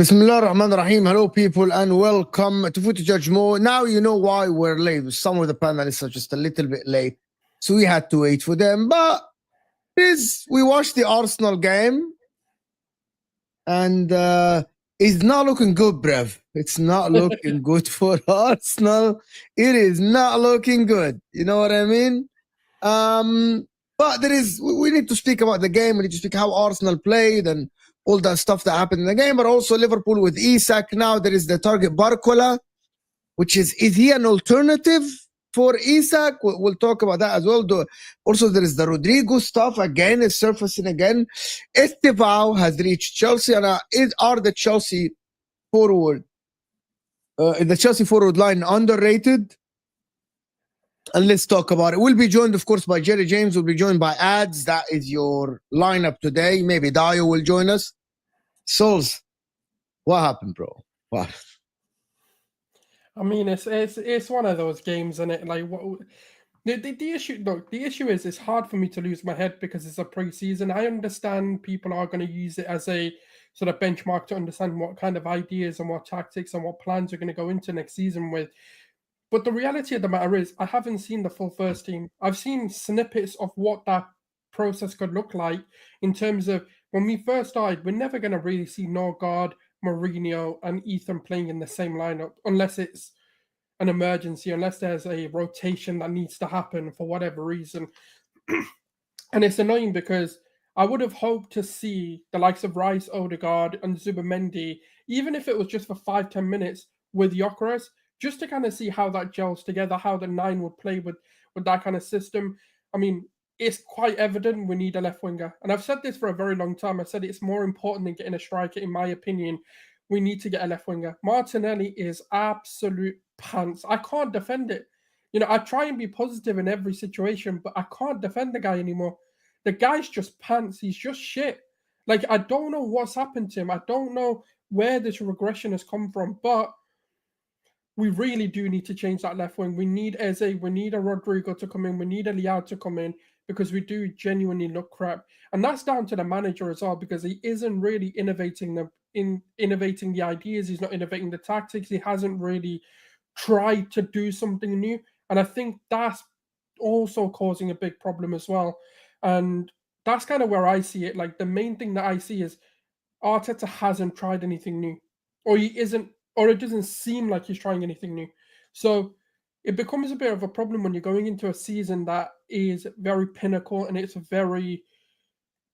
Bismillah ar-Rahman ar-Rahim. Hello, people, and welcome to Footy Judge Mo. Now you know why we're late. Some of the panelists are just a little bit late, so we had to wait for them. But we watched the Arsenal game, and it's not looking good, bruv. It's not looking good for Arsenal. It is not looking good. You know what I mean? But we need to speak about the game. We need to speak how Arsenal played and all that stuff that happened in the game, but also Liverpool with Isak. Now there is the target Barcola, which is he an alternative for Isak? We'll talk about that as well. Also, there is the Rodrigo stuff again, is surfacing again. Estevao has reached Chelsea, and are the Chelsea forward, the Chelsea forward line underrated? And let's talk about it. We'll be joined, of course, by Jerry James. We'll be joined by Ads. That is your lineup today. Maybe Dio will join us. Souls, what happened, bro? What? I mean, it's one of those games, and it like what the issue. Look, the issue is it's hard for me to lose my head because it's a pre-season. I understand people are going to use it as a sort of benchmark to understand what kind of ideas and what tactics and what plans are going to go into next season with. But the reality of the matter is, I haven't seen the full first team. I've seen snippets of what that process could look like in terms of when we first started. We're never going to really see Norgard, Mourinho, and Ethan playing in the same lineup unless it's an emergency, unless there's a rotation that needs to happen for whatever reason. And it's annoying because I would have hoped to see the likes of Rice, Odegaard, and Zubimendi, even if it was just for 5-10 minutes with Gyokeres, just to kind of see how that gels together, how the 9 would play with that kind of system. I mean, it's quite evident we need a left winger. And I've said this for a very long time. I said it's more important than getting a striker, in my opinion. We need to get a left winger. Martinelli is absolute pants. I can't defend it. You know, I try and be positive in every situation, but I can't defend the guy anymore. The guy's just pants. He's just shit. Like, I don't know what's happened to him. I don't know where this regression has come from, but we really do need to change that left wing. We need Eze, we need a Rodrigo to come in, we need a Liao to come in, because we do genuinely look crap. And that's down to the manager as well, because he isn't really innovating the ideas, he's not innovating the tactics, he hasn't really tried to do something new. And I think that's also causing a big problem as well. And that's kind of where I see it. Like, the main thing that I see is Arteta hasn't tried anything new, or it doesn't seem like he's trying anything new. So it becomes a bit of a problem when you're going into a season that is very pinnacle and it's very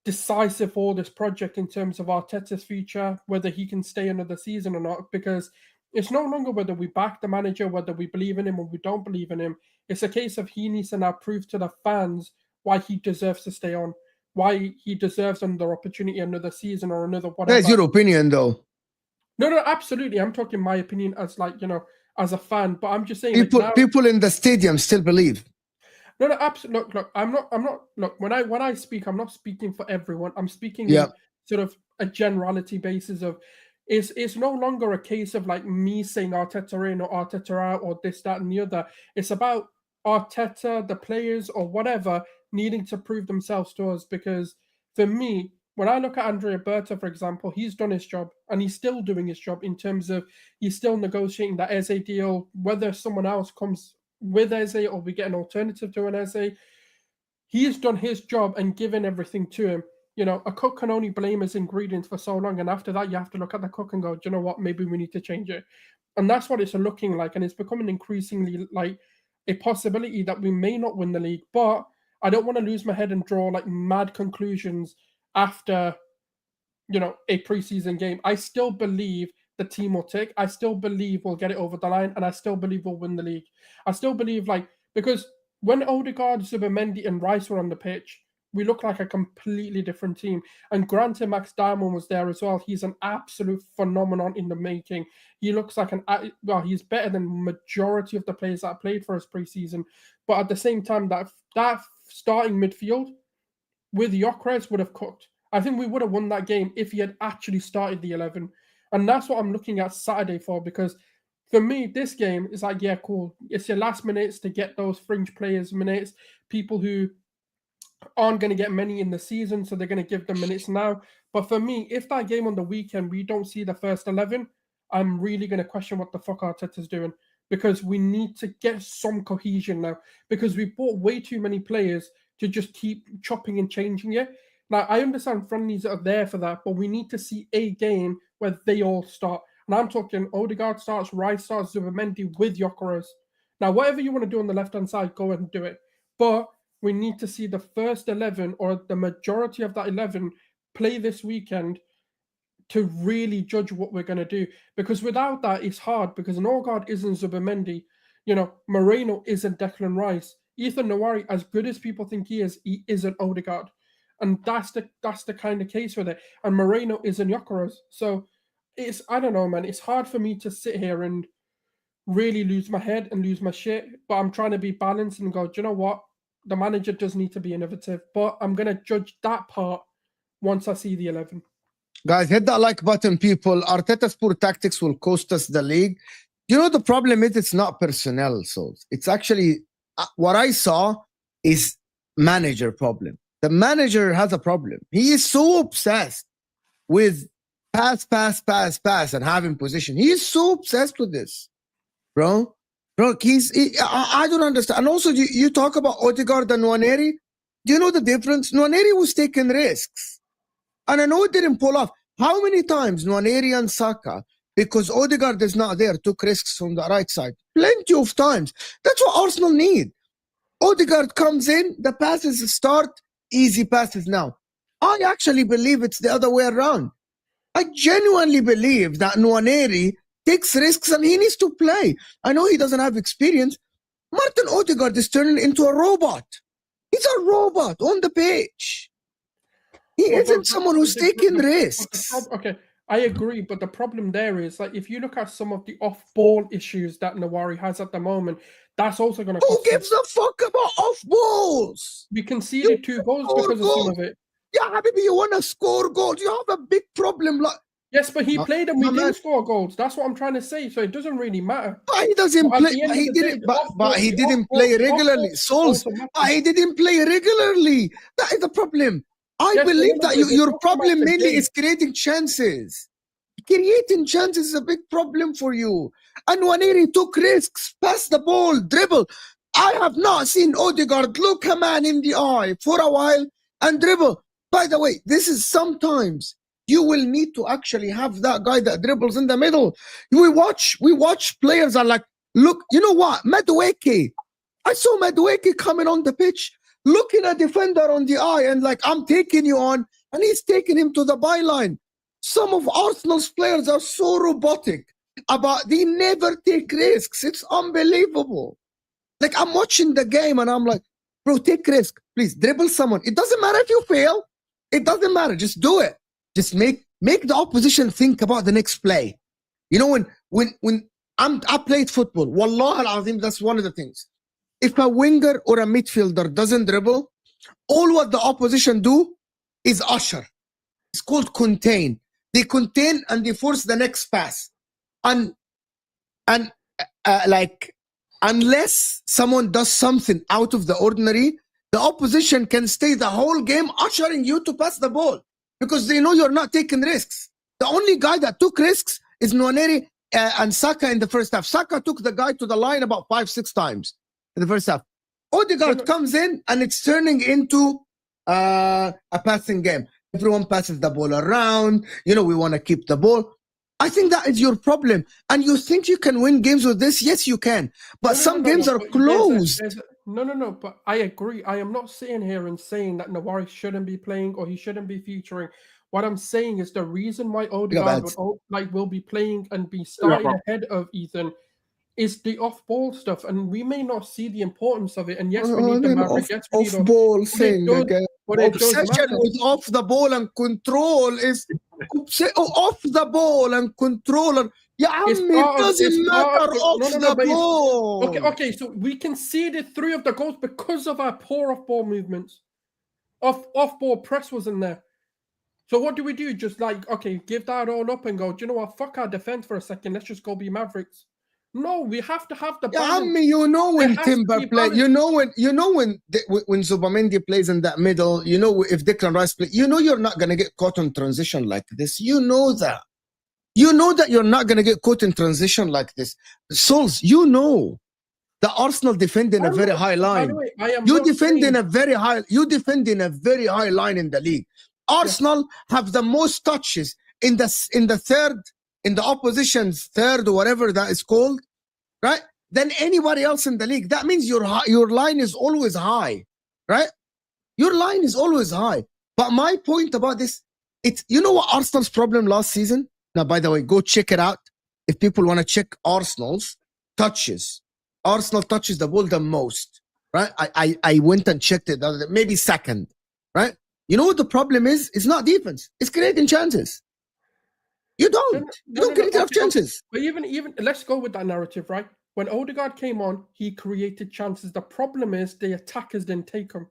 decisive for this project in terms of Arteta's future, whether he can stay another season or not, because It's no longer whether we back the manager, whether we believe in him or we don't believe in him. It's a case of he needs to now prove to the fans why he deserves to stay on, why he deserves another opportunity, another season, or another whatever. That's your opinion, though. No, absolutely. I'm talking my opinion as as a fan, but I'm just saying people in the stadium still believe. No, absolutely. Look, I'm not. Look, when I speak, I'm not speaking for everyone. I'm speaking in sort of a generality basis of, it's no longer a case of like me saying Arteta in or Arteta out or this, that, and the other. It's about Arteta, the players, or whatever needing to prove themselves to us. Because for me, when I look at Andrea Berta, for example, he's done his job and he's still doing his job in terms of he's still negotiating that Eze deal. Whether someone else comes with Eze or we get an alternative to an Eze, he's done his job and given everything to him. You know, a cook can only blame his ingredients for so long, and after that you have to look at the cook and go, do you know what, maybe we need to change it. And that's what it's looking like, and it's becoming increasingly like a possibility that we may not win the league. But I don't want to lose my head and draw like mad conclusions after, you know, a preseason game. I still believe the team will tick. I still believe we'll get it over the line, and I still believe we'll win the league. I still believe, like, because when Odegaard, Zubimendi, and Rice were on the pitch, we look like a completely different team. And granted, Max Diamond was there as well. He's an absolute phenomenon in the making. He looks like he's better than majority of the players that played for us preseason. But at the same time, that starting midfield with Gyokeres would have cooked. I think we would have won that game if he had actually started the 11. And that's what I'm looking at Saturday for, because for me, this game is like, yeah, cool. It's your last minutes to get those fringe players minutes, people who aren't going to get many in the season, so they're going to give them minutes now. But for me, if that game on the weekend, we don't see the first 11, I'm really going to question what the fuck Arteta's doing, because we need to get some cohesion now, because we bought way too many players to just keep chopping and changing it. Now, I understand friendlies are there for that, but we need to see a game where they all start. And I'm talking Odegaard starts, Rice starts, Zubimendi with Gyokeres. Now, whatever you want to do on the left-hand side, go ahead and do it. But we need to see the first 11 or the majority of that 11 play this weekend to really judge what we're going to do. Because without that, it's hard, because Odegaard isn't Zubimendi. You know, Moreno isn't Declan Rice. Ethan Nwaneri, as good as people think he isn't Odegaard. And that's the kind of case with it. And Moreno isn't Gyokeres. So it's, I don't know, man. It's hard for me to sit here and really lose my head and lose my shit. But I'm trying to be balanced and go, do you know what? The manager does need to be innovative. But I'm going to judge that part once I see the 11. Guys, hit that like button, people. Arteta's poor tactics will cost us the league. You know, the problem is it's not personnel, so it's actually what I saw is manager problem. The manager has a problem. He is so obsessed with pass, and having position. He is so obsessed with this, bro. I don't understand. And also, you talk about Odegaard and Nwaneri. Do you know the difference? Nwaneri was taking risks. And I know it didn't pull off. How many times Nwaneri and Saka, because Odegaard is not there, took risks on the right side? Plenty of times. That's what Arsenal need. Odegaard comes in, the passes start, easy passes now. I actually believe it's the other way around. I genuinely believe that Nwaneri takes risks and he needs to play. I know he doesn't have experience. Martin Odegaard is turning into a robot. He's a robot on the pitch. He isn't someone who's taking risks. Okay, I agree, but the problem there is, like, if you look at some of the off-ball issues that Nwaneri has at the moment, that's also going to. Who gives a fuck about off-balls? We conceded 2 goals because of some of it. Yeah, Habibi, you want to score goals. You have a big problem. Yes, but he played and we didn't score goals. That's what I'm trying to say. So it doesn't really matter. But he doesn't play. But he didn't play regularly. But he didn't play regularly. That is the problem. I believe that your problem mainly is creating chances. Creating chances is a big problem for you. And Nwaneri took risks, pass the ball, dribble. I have not seen Odegaard look a man in the eye for a while and dribble. By the way, this is sometimes you will need to actually have that guy that dribbles in the middle. We watch players are like, look, you know what? Madueke. I saw Madueke coming on the pitch, looking a defender on the eye and like, I'm taking you on, and he's taking him to the byline. Some of Arsenal's players are so robotic. about they never take risks. It's unbelievable. Like, I'm watching the game and I'm like, bro, take risk. Please dribble someone. It doesn't matter if you fail. It doesn't matter. Just do it. Just make the opposition think about the next play. You know, when I played football, Wallah al-Azim, that's one of the things. If a winger or a midfielder doesn't dribble, all what the opposition do is usher. It's called contain. They contain and they force the next pass. And like, unless someone does something out of the ordinary, the opposition can stay the whole game ushering you to pass the ball because they know you're not taking risks. The only guy that took risks is Nwaneri and Saka in the first half. Saka took the guy to the line about 5-6 times in the first half. Odegaard comes in and it's turning into a passing game. Everyone passes the ball around. You know, we want to keep the ball. I think that is your problem. And you think you can win games with this? Yes, you can. But some games are closed. No, but I agree. I am not sitting here and saying that Nawari shouldn't be playing or he shouldn't be featuring. What I'm saying is the reason why Odegaard will be playing and be starting ahead of Ethan is the off-ball stuff, and we may not see the importance of it. And yes, we need the Maverick. Yes, we need off-ball thing again. Obsession with off the ball and control is off the ball and controller. Yeah, it doesn't matter off the ball. Okay. So we conceded 3 of the goals because of our poor off-ball movements. Off-ball press wasn't there. So what do we do? Just like, okay, give that all up and go, do you know what? Fuck our defense for a second. Let's just go be Mavericks. No, we have to have the balance. Yeah, you know when Timber play, you know when Zubamendi plays in that middle, you know if Declan Rice play, you know you're not gonna get caught in transition like this. You know that. You know that you're not gonna get caught in transition like this. Souls, you know. The Arsenal defend in a very high line. You defend in a very high line in the league. Arsenal have the most touches in the third, in the opposition's third or whatever that is called, right? Than anybody else in the league. That means your line is always high, right? Your line is always high. But my point about this, you know what Arsenal's problem last season? Now, by the way, go check it out. If people want to check Arsenal's touches, Arsenal touches the ball the most, right? I went and checked it, maybe second, right? You know what the problem is? It's not defense. It's creating chances. You don't create enough chances. But even let's go with that narrative, right? When Odegaard came on, he created chances. The problem is the attackers didn't take them.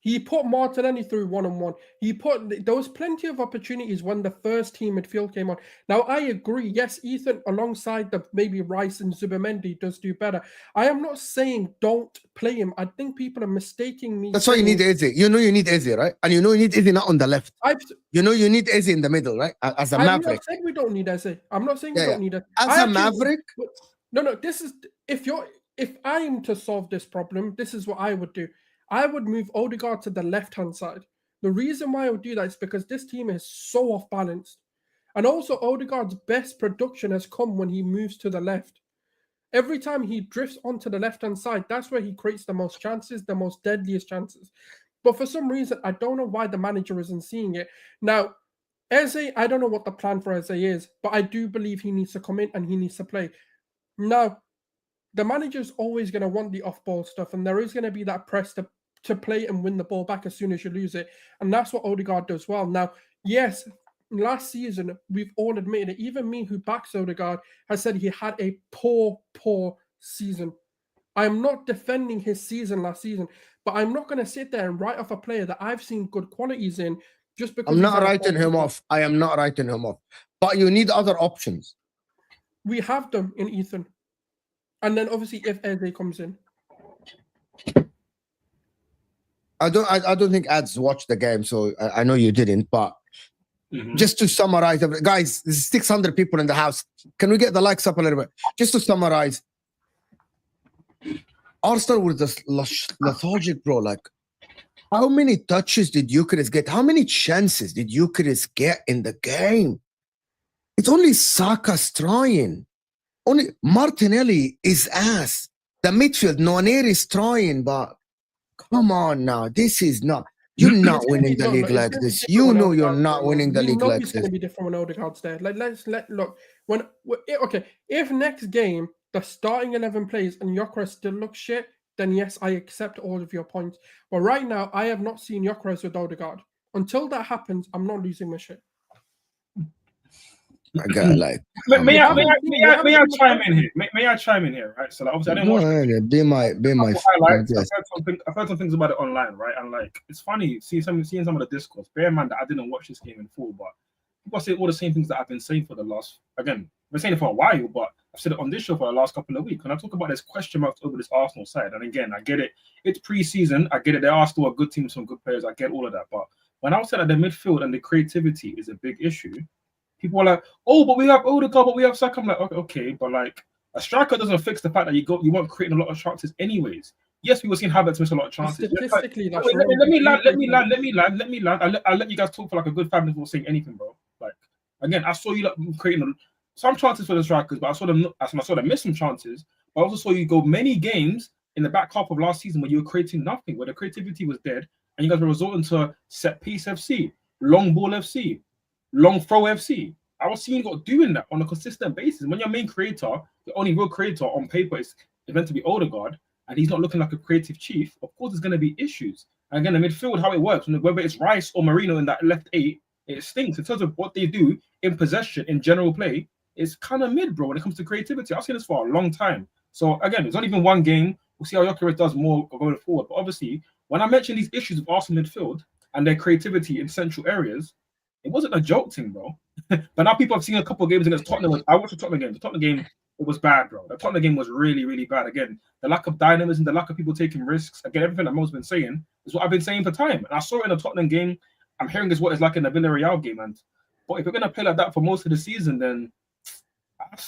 He put Martinelli through 1-on-1. There was plenty of opportunities when the first team midfield came on. Now, I agree. Yes, Ethan, alongside maybe Rice and Zubamendi, does do better. I am not saying don't play him. I think people are mistaking me. That's why you need Eze. You know you need Eze, right? And you know you need Eze not on the left. You know you need Eze in the middle, right? As a Maverick. I'm not saying we don't need Eze. I'm not saying we don't need Eze. As a Maverick? No. This is if I'm to solve this problem, this is what I would do. I would move Odegaard to the left-hand side. The reason why I would do that is because this team is so off-balanced. And also, Odegaard's best production has come when he moves to the left. Every time he drifts onto the left-hand side, that's where he creates the most chances, the most deadliest chances. But for some reason, I don't know why the manager isn't seeing it. Now, Eze, I don't know what the plan for Eze is, but I do believe he needs to come in and he needs to play. Now, the manager's always going to want the off-ball stuff, and there is going to be that press to play and win the ball back as soon as you lose it. And that's what Odegaard does well. Now, yes, last season, we've all admitted it. Even me, who backs Odegaard, has said he had a poor season. I am not defending his season last season, but I'm not going to sit there and write off a player that I've seen good qualities in just because... I'm not writing him off. I am not writing him off. But you need other options. We have them in Ethan. And then obviously if Eze comes in. I don't think Ads watched the game, so I know you didn't, but just to summarize, guys, there's 600 people in the house. Can we get the likes up a little bit? Just to summarize, Arsenal was just lethargic, bro. Like, how many touches did Gyokeres get? How many chances did Gyokeres get in the game? It's only Saka's trying. Only Martinelli is ass. The midfield, Nwaneri is trying, but come on now. This is not. You're not winning the league like this. You know you're not winning the league like this. It's going to be different when Odegaard's there. Look, if next game the starting 11 plays and Gyökeres still looks shit, then yes, I accept all of your points. But right now, I have not seen Gyökeres with Odegaard. Until that happens, I'm not losing my shit. I got like. May I chime in here? May I chime in here? Right. So like, obviously, I didn't watch. Be my highlights. I've heard some things about it online, right? And like, it's funny seeing some of the discourse. Bear in mind that I didn't watch this game in full, but people say all the same things that I've been saying for the last. Again, I've been saying it for a while, but I've said it on this show for the last couple of weeks. And I talk about this question marks over this Arsenal side. And again, I get it. It's pre-season. I get it. There are still a good team, some good players. I get all of that. But when I was saying that the midfield and the creativity is a big issue, people are like, "Oh, but we have Odegaard, but we have Saka." I'm like, okay, but like a striker doesn't fix the fact that you weren't creating a lot of chances anyways. Yes, we were seeing Havertz miss a lot of chances. Statistically, let me land. I'll let you guys talk for like a good 5 minutes before saying anything, bro. Like again, I saw you like creating some chances for the strikers, but I saw them miss some chances. But I also saw you go many games in the back half of last season where you were creating nothing, where the creativity was dead, and you guys were resorting to set piece FC, long ball FC, long throw FC. I was seeing you doing that on a consistent basis. When your main creator, the only real creator on paper is meant to be Odegaard, and he's not looking like a creative chief, of course there's going to be issues. And again, the midfield, how it works, whether it's Rice or Marino in that left 8, it stinks. In terms of what they do in possession, in general play, it's kind of mid, bro, when it comes to creativity. I've seen this for a long time. So again, it's not even one game. We'll see how Gyokeres does more going forward. But obviously, when I mention these issues of Arsenal midfield and their creativity in central areas, it wasn't a joke thing, bro. But now people have seen a couple of games against Tottenham. I watched the Tottenham game. The Tottenham game, it was bad, bro. The Tottenham game was really, really bad. Again, the lack of dynamism, the lack of people taking risks. Again, everything that Mo's been saying is what I've been saying for time. And I saw it in the Tottenham game. I'm hearing this what it's like in the Villarreal game. But if you're going to play like that for most of the season, then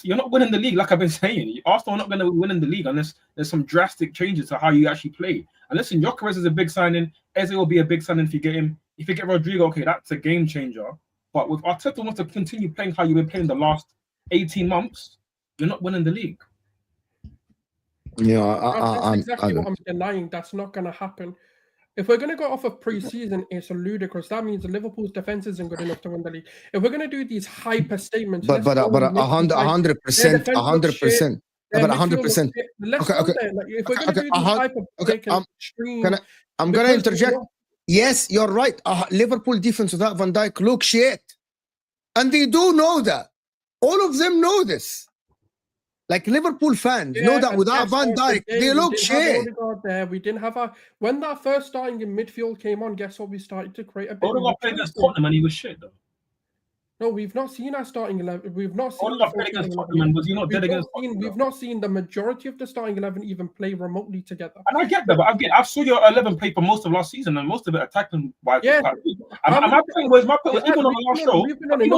you're not winning the league, like I've been saying. Arsenal are not going to win in the league unless there's some drastic changes to how you actually play. And listen, Gyokeres is a big signing. Eze will be a big signing if you get him. If you get Rodrigo, okay, that's a game changer. But with Arteta wants to continue playing how you've been playing the last 18 months, you're not winning the league. Yeah, that's exactly what I'm denying. That's not going to happen. If we're going to go off of pre-season, it's ludicrous. That means Liverpool's defense isn't good enough to win the league. If we're going to do these hyper statements, but 100%, 100%. But 100%. Let's go there. Like, if we're going to do these hyper extreme, I'm going to interject. Yes, you're right. Liverpool defense without Van Dijk look shit, and they do know that. All of them know this. Like Liverpool fans know that without Van Dijk, they look shit. There. We didn't have when that first starting in midfield came on. Guess what? We started to create a bit. Odegaard played against Tottenham and he was shit though. No, we've not seen our starting 11. We've not seen. Odegaard played against Tottenham. Was he not dead against Tottenham? We've not seen the majority of the starting 11 even play remotely together. And I get that, but I saw your 11 play for most of last season, and most of it attacking wise. Yeah. My point was even on the last show. We've been on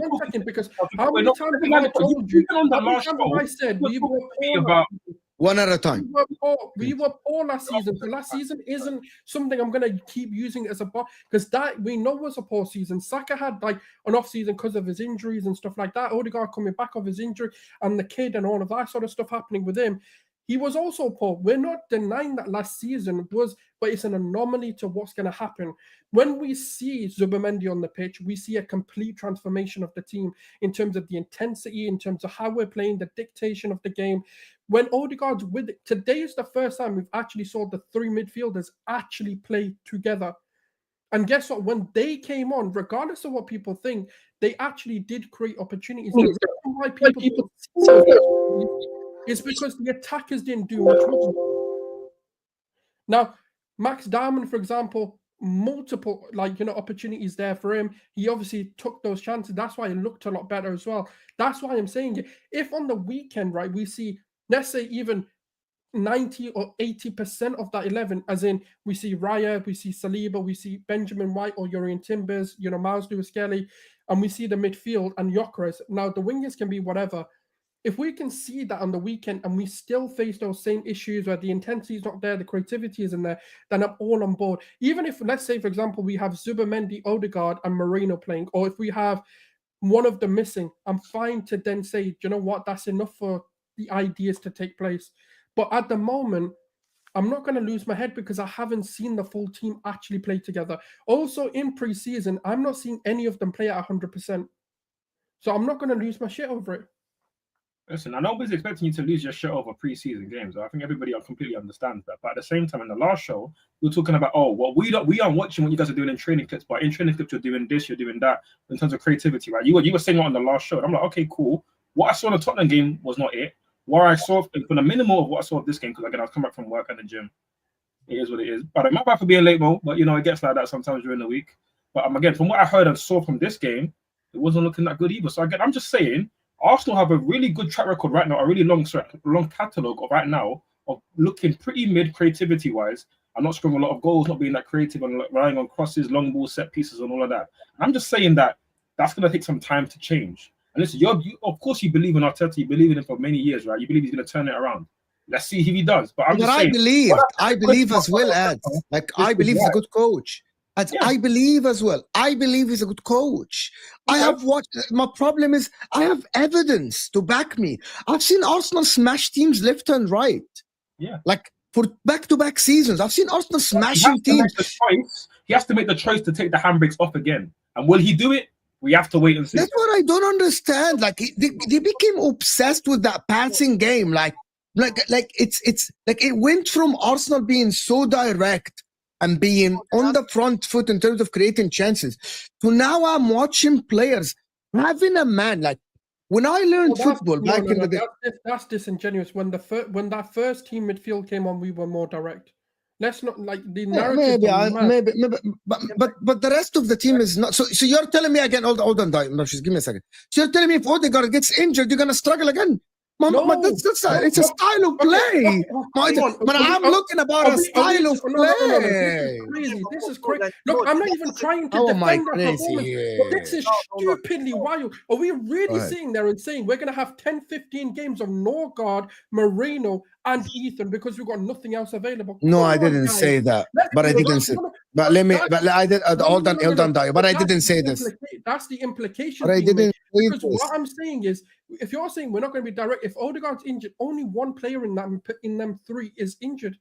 one second, because how many times have I told you? How many times have I said we were about one at a time? We were poor last season. So last season isn't something I'm going to keep using as a bar, because that we know was a poor season. Saka had like an off season because of his injuries and stuff like that. Odegaard coming back off his injury and the kid and all of that sort of stuff happening with him. He was also poor. We're not denying that last season was, but it's an anomaly to what's going to happen. When we see Zubimendi on the pitch, we see a complete transformation of the team in terms of the intensity, in terms of how we're playing, the dictation of the game. When Odegaard's with it, today is the first time we've actually saw the three midfielders actually play together. And guess what? When they came on, regardless of what people think, they actually did create opportunities. The reason why people is because the attackers didn't do much with them. Now, Max Diamond, for example, multiple opportunities there for him. He obviously took those chances. That's why it looked a lot better as well. That's why I'm saying it. If on the weekend, right, we see, let's say even 90 or 80% of that 11, as in we see Raya, we see Saliba, we see Benjamin White or Urian Timbers, Miles Lewis-Skelly, and we see the midfield and Gyokeres. Now, the wingers can be whatever. If we can see that on the weekend and we still face those same issues where the intensity is not there, the creativity isn't there, then I'm all on board. Even if, let's say, for example, we have Zubimendi, Odegaard, and Marino playing, or if we have one of them missing, I'm fine to then say, you know what, that's enough for the ideas to take place. But at the moment, I'm not going to lose my head because I haven't seen the full team actually play together. Also, in pre-season, I'm not seeing any of them play at 100%. So I'm not going to lose my shit over it. Listen, I know nobody's expecting you to lose your shit over preseason games. I think everybody completely understands that. But at the same time, in the last show, we were talking about, we aren't watching what you guys are doing in training clips, but in training clips, you're doing this, you're doing that in terms of creativity, right? You were saying that on the last show. And I'm like, okay, cool. What I saw in the Tottenham game was not it. What I saw for the minimal of what I saw of this game, because again, I was coming back from work and the gym. It is what it is. But I'm not bad for being late, Mo. But it gets like that sometimes during the week. But again, from what I heard and saw from this game, it wasn't looking that good either. So again, I'm just saying, Arsenal have a really good track record right now, a really long catalogue right now of looking pretty mid creativity-wise and not scoring a lot of goals, not being that creative and relying on crosses, long balls, set pieces, and all of that. I'm just saying that that's going to take some time to change. And listen, of course you believe in Arteta, you believe in him for many years, right? You believe he's going to turn it around. Let's see if he does. But I'm just saying. I believe as well, Ed. I believe he's a good coach. I believe as well. I believe he's a good coach. I have watched. My problem is I have evidence to back me. I've seen Arsenal smash teams left and right. Yeah. Like for back-to-back seasons, I've seen Arsenal smashing teams. He has to make the choice to take the handbrakes off again. And will he do it? We have to wait and see. That's what I don't understand. Like they became obsessed with that passing game. Like it's like it went from Arsenal being so direct and being on the front foot in terms of creating chances to now I'm watching players having a man. Like when I learned football back in the day. That's disingenuous. When that first team midfield came on, we were more direct. Let's not like the narrative. Maybe, but the rest of the team is not. So you're telling me again? Hold on, give me a second. So you're telling me if Odegaard gets injured, you're gonna struggle again? It's a style of play. But I'm looking about a style of play. This is crazy. Look, I'm not even trying to defend that performance. But this is stupidly wild. Are we really sitting there and saying we're going to have 10, 15 games of Norgard, Moreno, and Ethan because we've got nothing else available? No, I didn't say that. But I didn't say. But let me. But I did. Hold on, Dio. But I didn't say this. That's the implication. But I didn't. Because what I'm saying is, if you're saying we're not going to be direct, if Odegaard's injured, only one player in them three is injured.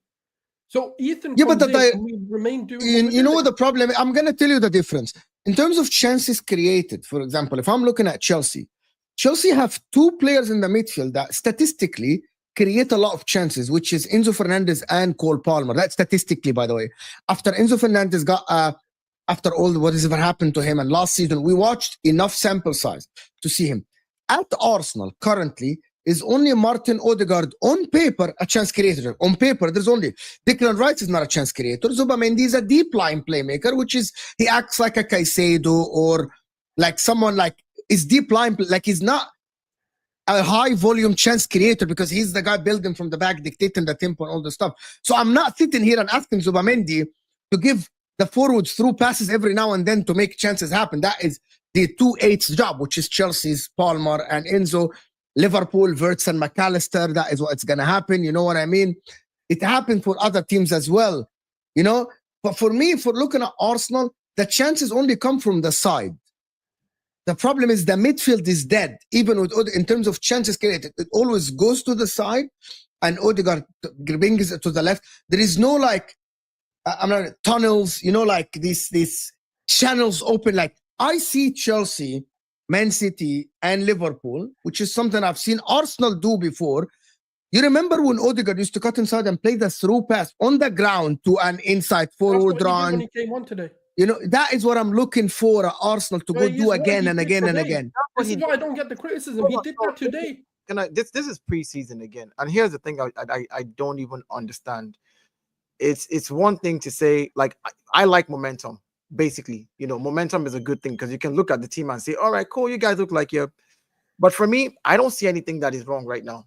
So Ethan, we remain doing. You know what the problem is? I'm going to tell you the difference in terms of chances created. For example, if I'm looking at Chelsea have two players in the midfield that statistically create a lot of chances, which is Enzo Fernandez and Cole Palmer. That's statistically, by the way. After Enzo Fernandez got, after all what has ever happened to him, and last season we watched enough sample size to see him. At Arsenal currently is only Martin Odegaard on paper a chance creator. On paper, there's only Declan Rice is not a chance creator. Zubamendi is a deep line playmaker, which is he acts like a Caicedo or like someone like is deep line, like he's not a high volume chance creator because he's the guy building from the back, dictating the tempo and all the stuff. So I'm not sitting here and asking Zubamendi to give the forwards through passes every now and then to make chances happen. That is the 2-8's job, which is Chelsea's Palmer and Enzo, Liverpool, Wirtz and McAllister. That is what's going to happen. You know what I mean? It happened for other teams as well, you know? But for me, for looking at Arsenal, the chances only come from the side. The problem is the midfield is dead. Even with in terms of chances created, it always goes to the side and Odegaard brings it to the left. There is no like, tunnels, you know, like these channels open. Like I see Chelsea, Man City, and Liverpool, which is something I've seen Arsenal do before. You remember when Odegaard used to cut inside and play the through pass on the ground to an inside forward run? When he came on today. You know, that is what I'm looking for at Arsenal to go do again and again and again. This is why I don't get the criticism. He did that today. This is preseason again. And here's the thing I don't even understand. It's one thing to say, like, I like momentum. Basically, you know, momentum is a good thing because you can look at the team and say, all right, cool, you guys look like you're. But for me, I don't see anything that is wrong right now.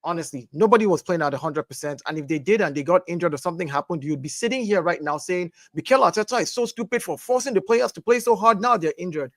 Honestly, nobody was playing at 100%. And if they did and they got injured or something happened, you'd be sitting here right now saying, Mikel Arteta is so stupid for forcing the players to play so hard. Now they're injured.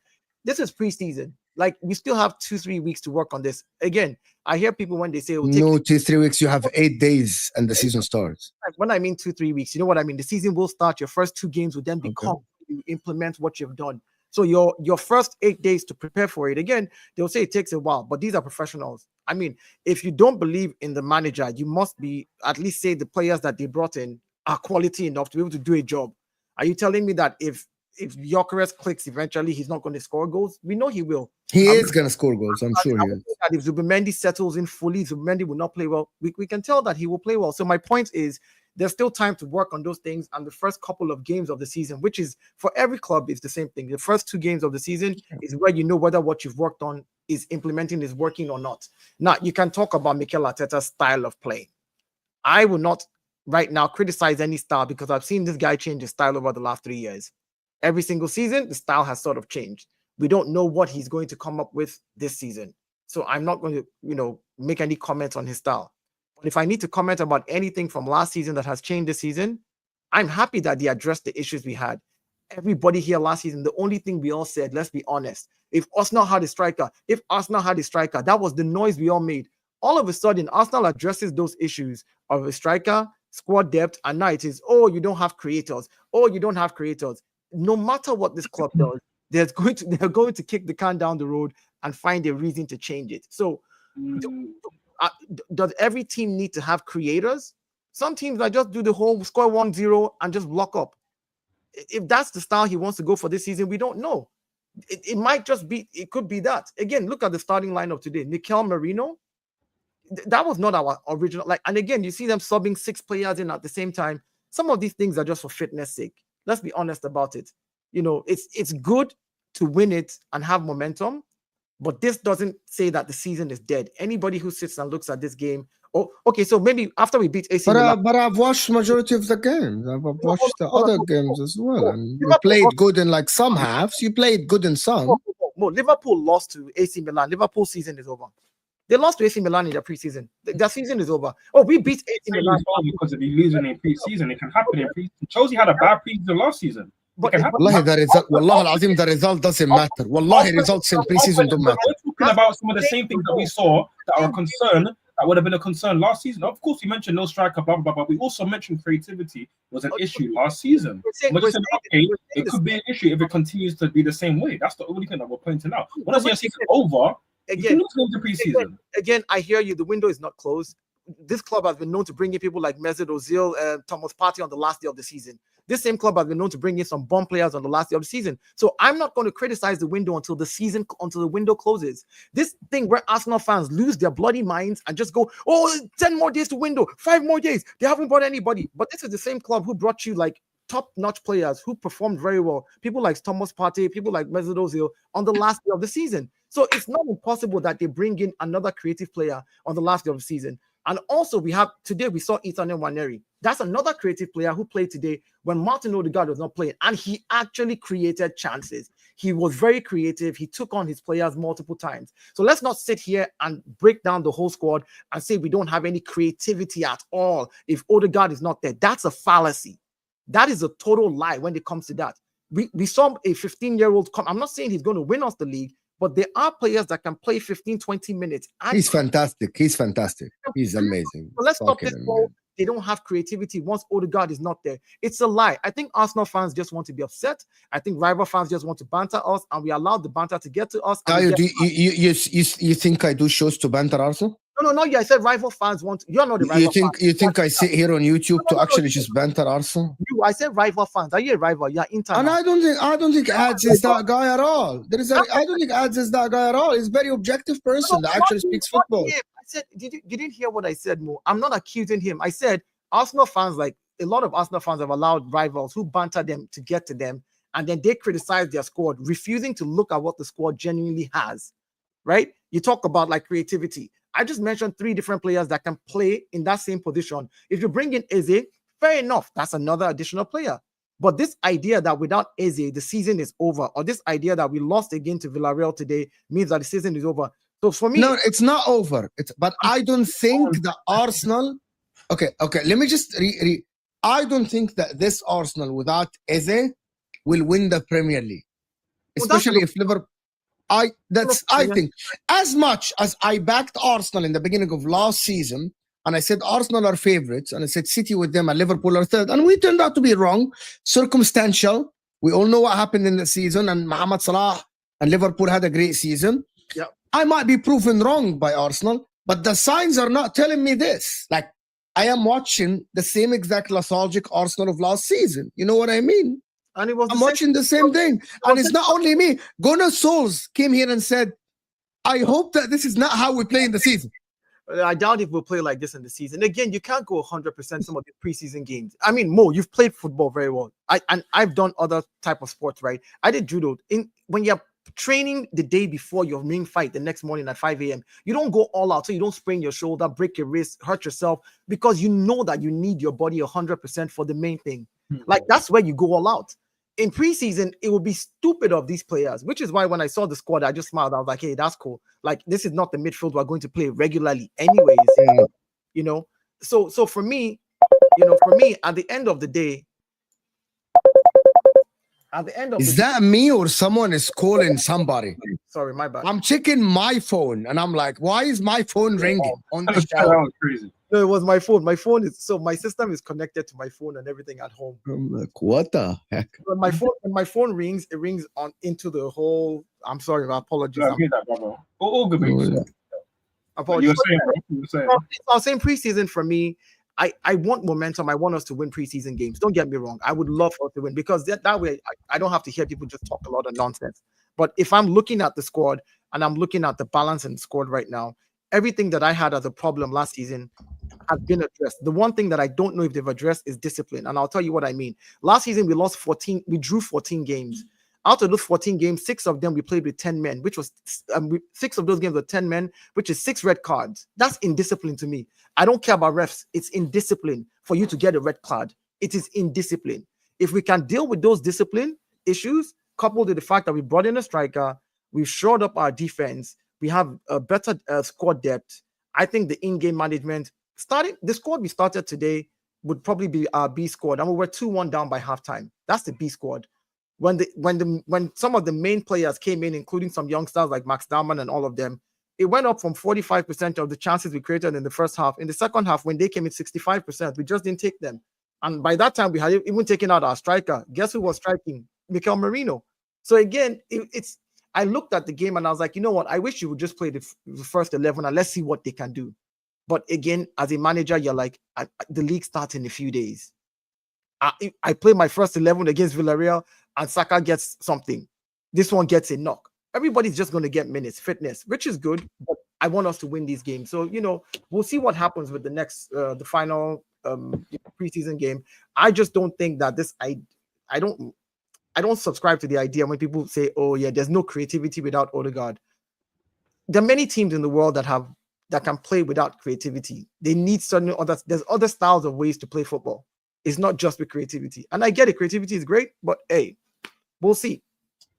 This is preseason. Like, we still have 2-3 weeks to work on this. Again, I hear people when they say, no, 2-3 weeks, you have 8 days and the season starts. When I mean 2-3 weeks, you know what I mean? The season will start. Your first 2 games will then become you implement what you've done. So your first 8 days to prepare for it, again, they'll say it takes a while, but these are professionals. I mean, if you don't believe in the manager, you must be at least say the players that they brought in are quality enough to be able to do a job. Are you telling me that if if Gyökeres clicks eventually, he's not going to score goals. We know he will. He is going to score goals. I'm sure he would is. say that if Zubimendi settles in fully, Zubimendi will not play well. We can tell that he will play well. So my point is, there's still time to work on those things. And the first couple of games of the season, which is for every club, is the same thing. The first 2 games of the season is where you know whether what you've worked on is implementing, is working or not. Now, you can talk about Mikel Arteta's style of play. I will not right now criticize any style because I've seen this guy change his style over the last 3 years. Every single season, the style has sort of changed. We don't know what he's going to come up with this season. So I'm not going to, make any comments on his style. But if I need to comment about anything from last season that has changed this season, I'm happy that they addressed the issues we had. Everybody here last season, the only thing we all said, let's be honest, if Arsenal had a striker, that was the noise we all made. All of a sudden, Arsenal addresses those issues of a striker, squad depth, and now it is, you don't have creators. No matter what this club does, they're going to kick the can down the road and find a reason to change it. So does every team need to have creators? Some teams that just do the whole score 1-0 and just block up. If that's the style he wants to go for this season, we don't know. It might just be, it could be that. Again, look at the starting lineup today. Mikel Merino, that was not our original. And again, you see them subbing 6 players in at the same time. Some of these things are just for fitness sake. Let's be honest about it. It's good to win it and have momentum, but this doesn't say that the season is dead. Anybody who sits and looks at this game, okay, so maybe after we beat AC Milan, but I've watched majority of the games. I've watched the other games as well, and you played good in some halves. You played good in some. Liverpool lost to AC Milan. Liverpool season is over. They lost to AC Milan in their preseason. Their season is over. We beat AC Milan because if you lose in preseason, it can happen in preseason. Chelsea had a bad preseason last season. Wallahi, the result doesn't matter. Wallahi, results in preseason don't matter. We're talking about some of the same things that we saw that are a concern, that would have been a concern last season. Of course, we mentioned no striker, blah, blah, blah, but we also mentioned creativity was an issue last season. It could be an issue if it continues to be the same way. That's the only thing that we're pointing out. When I say a season over, again, again, I hear you. The window is not closed. This club has been known to bring in people like Mesut Ozil and Thomas Partey on the last day of the season. This same club has been known to bring in some bomb players on the last day of the season. So I'm not going to criticize the window until the window closes. This thing where Arsenal fans lose their bloody minds and just go, 10 more days to window, 5 more days. They haven't brought anybody. But this is the same club who brought you top-notch players who performed very well. People like Thomas Partey, people like Mesut Ozil on the last day of the season. So it's not impossible that they bring in another creative player on the last day of the season. And also we saw Ethan Nwaneri. That's another creative player who played today when Martin Odegaard was not playing. And he actually created chances. He was very creative. He took on his players multiple times. So let's not sit here and break down the whole squad and say we don't have any creativity at all if Odegaard is not there. That's a fallacy. That is a total lie when it comes to that. We saw a 15-year-old come. I'm not saying he's going to win us the league, but there are players that can play 15, 20 minutes. He's fantastic. He's amazing. So let's stop this ball. They don't have creativity once Odegaard is not there. It's a lie. I think Arsenal fans just want to be upset. I think rival fans just want to banter us, and we allowed the banter to get to us. You think I do shows to banter Arsenal? No. I said rival fans want. You're not the rival. You think I sit here on YouTube to actually just banter Arsenal? I said rival fans. Are you a rival? You're Inter. And I don't think Ads is that guy at all. I don't think Ads is that guy at all. He's a very objective person that actually speaks football. I said, you didn't hear what I said, Mo. I'm not accusing him. I said Arsenal fans, like a lot of Arsenal fans, have allowed rivals who banter them to get to them, and then they criticize their squad, refusing to look at what the squad genuinely has. Right? You talk about creativity. I just mentioned 3 different players that can play in that same position. If you bring in Eze, fair enough. That's another additional player. But this idea that without Eze, the season is over, or this idea that we lost again to Villarreal today means that the season is over. So for me, no, it's not over. But I don't think that Arsenal. Okay. Let me just I don't think that this Arsenal without Eze will win the Premier League, especially if Liverpool. I think as much as I backed Arsenal in the beginning of last season, and I said Arsenal are favorites, and I said City with them and Liverpool are third, and we turned out to be wrong. Circumstantial. We all know what happened in the season, and Mohamed Salah and Liverpool had a great season. Yeah. I might be proven wrong by Arsenal, but the signs are not telling me this. I am watching the same exact lethargic Arsenal of last season. You know what I mean? And it was I'm watching the same thing. And it's not only me. Gunnar Souls came here and said, I hope that this is not how we play in the season. I doubt if we'll play like this in the season. Again, you can't go 100% some of the preseason games. I mean, Mo, you've played football very well. I've done other type of sports, right? I did judo. When you're training the day before your main fight the next morning at 5 a.m., you don't go all out so you don't sprain your shoulder, break your wrist, hurt yourself, because you know that you need your body 100% for the main thing. Like, that's where you go all out. In preseason, it would be stupid of these players, which is why when I saw the squad, I just smiled. I was like, hey, that's cool. Like, this is not the midfield we're going to play regularly anyways. You know? So for me, at the end of the day, is that me or someone is calling somebody? Sorry, my bad. I'm checking my phone and I'm like, why is my phone ringing on the That show? was crazy. No, it was my phone. My phone is my system is connected to my phone and everything at home. I'm like, what the heck? When my phone rings, it rings on into the whole. I'm sorry, my apologies. I get that, brother. All good, Oh, mate. yeah. Apologies. You were saying, bro. You were saying. I was saying preseason for me. I want momentum. I want us to win preseason games. Don't get me wrong. I would love us to win, because that way I don't have to hear people just talk a lot of nonsense. But if I'm looking at the squad and I'm looking at the balance in the squad right now, everything that I had as a problem last season has been addressed. The one thing that I don't know if they've addressed is discipline. And I'll tell you what I mean. Last season, we drew 14 games. Out of those 14 games, 6 of them we played with 10 men, which was 6 of those games were 10 men, which is 6 red cards. That's indiscipline to me. I don't care about refs. It's indiscipline for you to get a red card. It is indiscipline. If we can deal with those discipline issues, coupled with the fact that we brought in a striker, we've shored up our defense, we have a better squad depth. I think the in-game management, the squad we started today would probably be our B squad. I mean, we're 2-1 down by halftime. That's the B squad. When some of the main players came in, including some youngsters like Max Dahman and all of them, it went up from 45% of the chances we created in the first half. In the second half, when they came in 65%, we just didn't take them. And by that time, we had even taken out our striker. Guess who was striking? Mikel Merino. So again, I looked at the game and I was like, you know what? I wish you would just play the first 11 and let's see what they can do. But again, as a manager, you're like, the league starts in a few days. I play my first 11 against Villarreal and Saka gets something. This one gets a knock. Everybody's just going to get minutes, fitness, which is good. But I want us to win these games. So, we'll see what happens with the final preseason game. I just don't think that I don't subscribe to the idea when people say, oh yeah, there's no creativity without Odegaard. There are many teams in the world that can play without creativity. They need there's other styles of ways to play football. It's not just with creativity. And I get it, creativity is great, but hey, we'll see.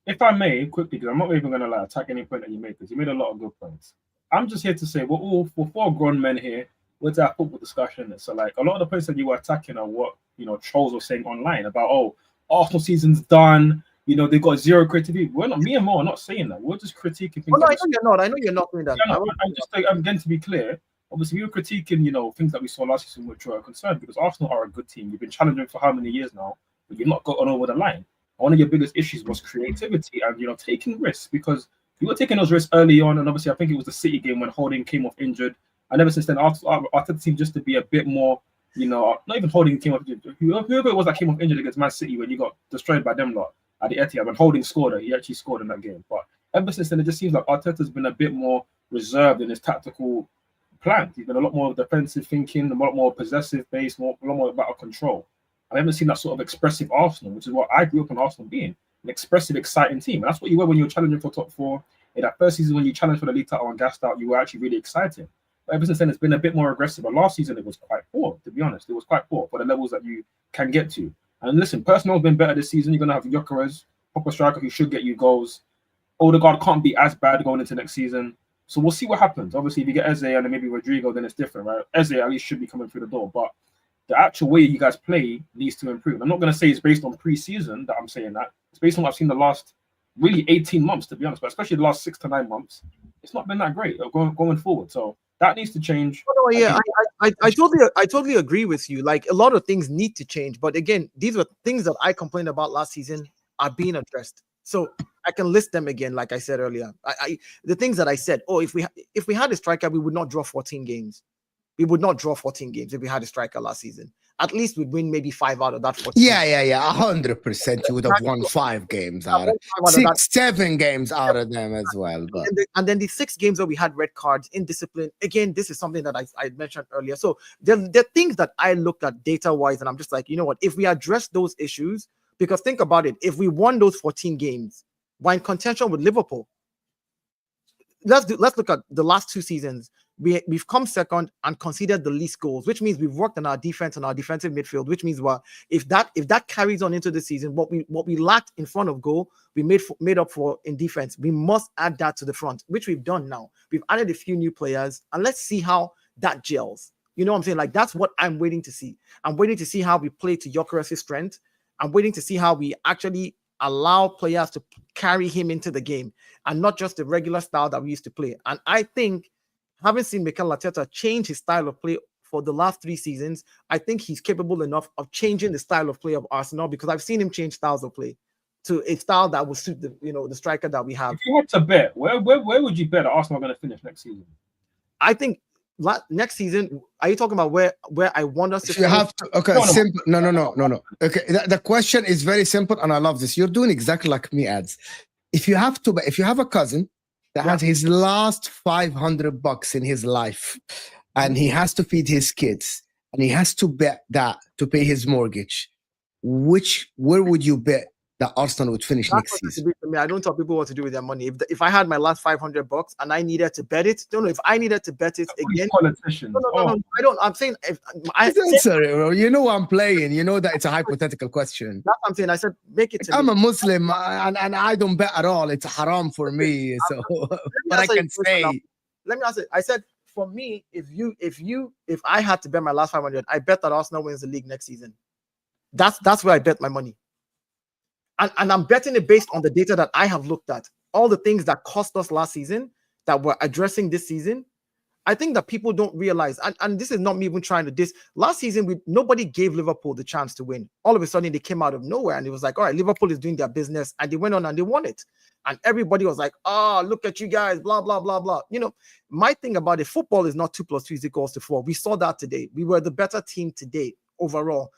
If I may, quickly, because I'm not even going to attack any point that you made, because you made a lot of good points. I'm just here to say we're 4 grown men here. We're to have football discussion. So, like, a lot of the points that you were attacking are what, trolls were saying online about, oh, Arsenal season's done. They've got zero creativity. Me and Mo are not saying that. We're just critiquing things. Oh, no, I know you're not doing that. I'm again, to be clear, obviously, we were critiquing, things that we saw last season, which were a concern, because Arsenal are a good team. You've been challenging for how many years now, but you've not gotten over the line. One of your biggest issues was creativity and, taking risks, because you were taking those risks early on. And obviously, I think it was the City game when Holding came off injured. And ever since then, Arteta seemed just to be a bit more, not even Holding came off injured. Whoever it was that came off injured against Man City when you got destroyed by them lot at the Etihad, when Holding scored, he actually scored in that game. But ever since then, it just seems like Arteta's been a bit more reserved in his tactical plans. He's been a lot more defensive thinking, a lot more possessive based, a lot more about control. I haven't seen that sort of expressive Arsenal, which is what I grew up in Arsenal being, an expressive, exciting team. And that's what you were when you were challenging for top 4. In that first season, when you challenged for the league title and gassed out, you were actually really exciting. But ever since then, it's been a bit more aggressive. But last season, it was quite poor, to be honest. It was quite poor for the levels that you can get to. And listen, Personal's been better this season. You're going to have Gyokeres, proper striker who should get you goals. Odegaard can't be as bad going into next season. So we'll see what happens. Obviously, if you get Eze and then maybe Rodrigo, then it's different, right? Eze at least should be coming through the door. But the actual way you guys play needs to improve. I'm not going to say it's based on pre-season that I'm saying that. It's based on what I've seen the last really 18 months, to be honest, but especially the last 6 to 9 months. It's not been that great going forward. So that needs to change. Oh, no, yeah, I totally agree with you. Like, a lot of things need to change. But again, these were things that I complained about last season are being addressed. So I can list them again, like I said earlier. The things that I said, if we had a striker, we would not draw 14 games. We would not draw 14 games if we had a striker last season. At least we'd win maybe 5 out of that 14. Yeah, 100%. You would have won 5 games out of 6, 7 games out of them as well. But and then the 6 games that we had red cards, indiscipline. Again, this is something that I mentioned earlier. So there are things that I looked at data-wise, and I'm just like, you know what? If we address those issues, because think about it, if we won those 14 games, we're in contention with Liverpool. Let's look at the last 2 seasons. We've come second and conceded the least goals, which means we've worked on our defense and our defensive midfield, which means if that carries on into the season, what we lacked in front of goal, we made up for in defense. We must add that to the front, which we've done now. We've added a few new players, and let's see how that gels. You know what I'm saying? Like, that's what I'm waiting to see. I'm waiting to see how we play to Gyökeres' strength. I'm waiting to see how we actually allow players to carry him into the game and not just the regular style that we used to play. And I think, having seen Mikel Arteta change his style of play for the last 3 seasons, I think he's capable enough of changing the style of play of Arsenal, because I've seen him change styles of play to a style that will suit the striker that we have. If you had to bet, where would you bet that Arsenal are going to finish next season? I think next season, are you talking about where I want us to if you have to, okay, No. simple. No. Okay, the question is very simple, and I love this. You're doing exactly like me, ads. If you have a cousin that has his last $500 in his life, and he has to feed his kids, and he has to bet that to pay his mortgage, where would you bet that Arsenal would finish next season? I don't tell people what to do with their money. If I had my last $500 and I needed to bet it, if I needed to bet it again, politicians. No, I don't. I'm saying Sorry, bro. You know I'm playing. You know that it's a hypothetical question. That's what I'm saying. I said make it. I'm a Muslim, and I don't bet at all. It's haram for me. So, but I can say. Let me ask it. I said, for me, if I had to bet my last 500, I bet that Arsenal wins the league next season. That's where I bet my money. And I'm betting it based on the data that I have looked at. All the things that cost us last season that we're addressing this season. I think that people don't realize, and this is not me even trying to diss. Last season, nobody gave Liverpool the chance to win. All of a sudden, they came out of nowhere, and it was like, all right, Liverpool is doing their business, and they went on and they won it. And everybody was like, oh, look at you guys, blah, blah, blah, blah. My thing about it, football is not 2 + 2 = 4. We saw that today. We were the better team today overall.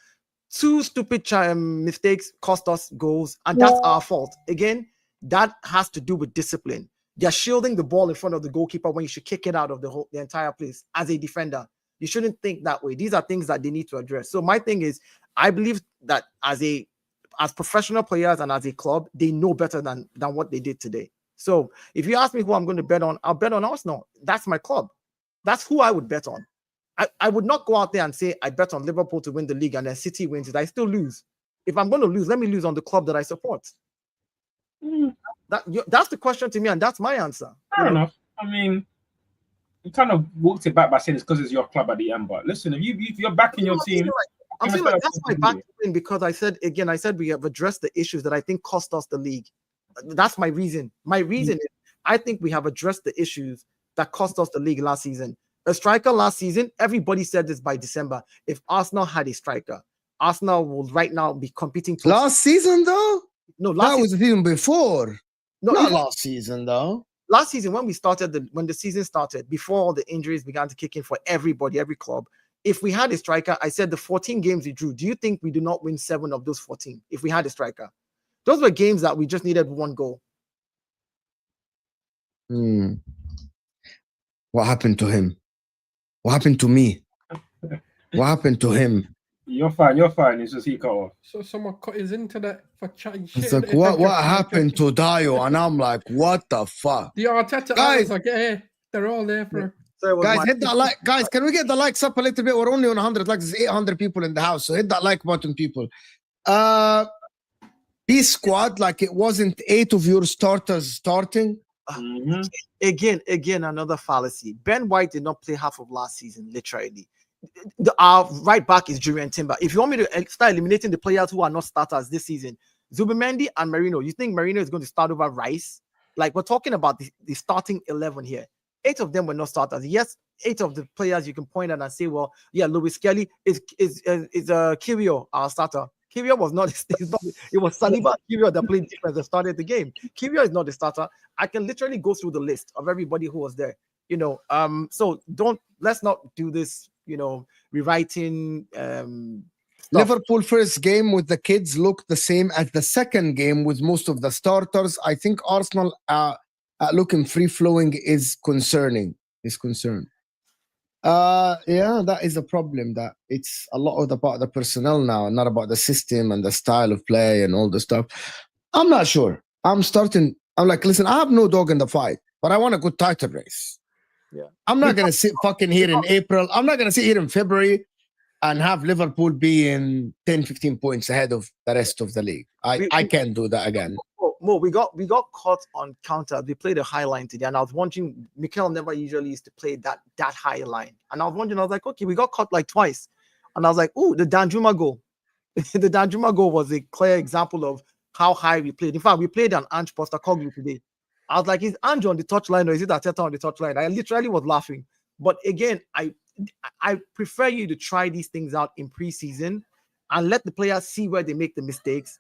2 stupid mistakes cost us goals, and that's our fault. Again, that has to do with discipline. They're shielding the ball in front of the goalkeeper when you should kick it out of the entire place. As a defender, you shouldn't think that way. These are things that they need to address. So my thing is, I believe that as professional players and as a club, they know better than what they did today. So if you ask me who I'm going to bet on, I'll bet on Arsenal. That's my club. That's who I would bet on. I would not go out there and say I bet on Liverpool to win the league and then City wins it. I still lose. If I'm going to lose, let me lose on the club that I support. That's the question to me, and that's my answer. Fair enough. I mean, you kind of walked it back by saying it's because it's your club at the end. But listen, if you're backing your team, I'm saying like that's my back win, because I said we have addressed the issues that I think cost us the league. That's my reason. My reason is I think we have addressed the issues that cost us the league last season. A striker last season, everybody said this by December. If Arsenal had a striker, Arsenal would right now be competing. Last season, though? No, that was the season before. No, not last season, though. Last season, when the season started, before all the injuries began to kick in for everybody, every club, if we had a striker, I said the 14 games we drew, do you think we do not win 7 of those 14 if we had a striker? Those were games that we just needed 1 goal. What happened to him? What happened to me? What happened to him? You're fine. It's just he cut off. So someone cut his internet for chatting shit. It's like, what happened to Dio? And I'm like, what the fuck? The Arteta guys, like, hey, they're all there for. Guys, hit that like. Guys, can we get the likes up a little bit? We're only on 100 likes. There's 800 people in the house, so hit that like button, people. B squad, like it wasn't 8 of your starters starting. Again, another fallacy. Ben White did not play half of last season, literally. Our right back is Julian Timber. If you want me to start eliminating the players who are not starters this season, Zubimendi and Merino, you think Merino is going to start over Rice? Like, we're talking about the starting 11 here. 8 of them were not starters. Yes, 8 of the players you can point at and say, well, yeah, Lewis Kelly is Kiwior, our starter. Kiwior was not, it was Saliba Kiwior that played defense that started the game. Kiwior is not the starter. I can literally go through the list of everybody who was there. So let's not do this rewriting. Stuff. Liverpool first game with the kids looked the same as the second game with most of the starters. I think Arsenal looking free flowing is concerning. Yeah, that is a problem. That it's a lot about the personnel now, not about the system and the style of play and all the stuff. I'm not sure. I'm like, listen, I have no dog in the fight, but I want a good title race. Yeah, I'm not gonna sit fucking here in April. I'm not gonna sit here in February and have Liverpool being 10, 15 points ahead of the rest of the league. I can't do that again. Mo, we got caught on counter. We played a high line today, and I was wondering, Mikel never usually used to play that high line. And I was wondering, I was like, okay, we got caught like twice. And I was like, oh, the Danjuma goal. The Danjuma goal was a clear example of how high we played. In fact, we played an Ange Postecoglou today. I was like, is Ange on the touchline or is it Arteta on the touchline? I literally was laughing. But again, I prefer you to try these things out in preseason and let the players see where they make the mistakes.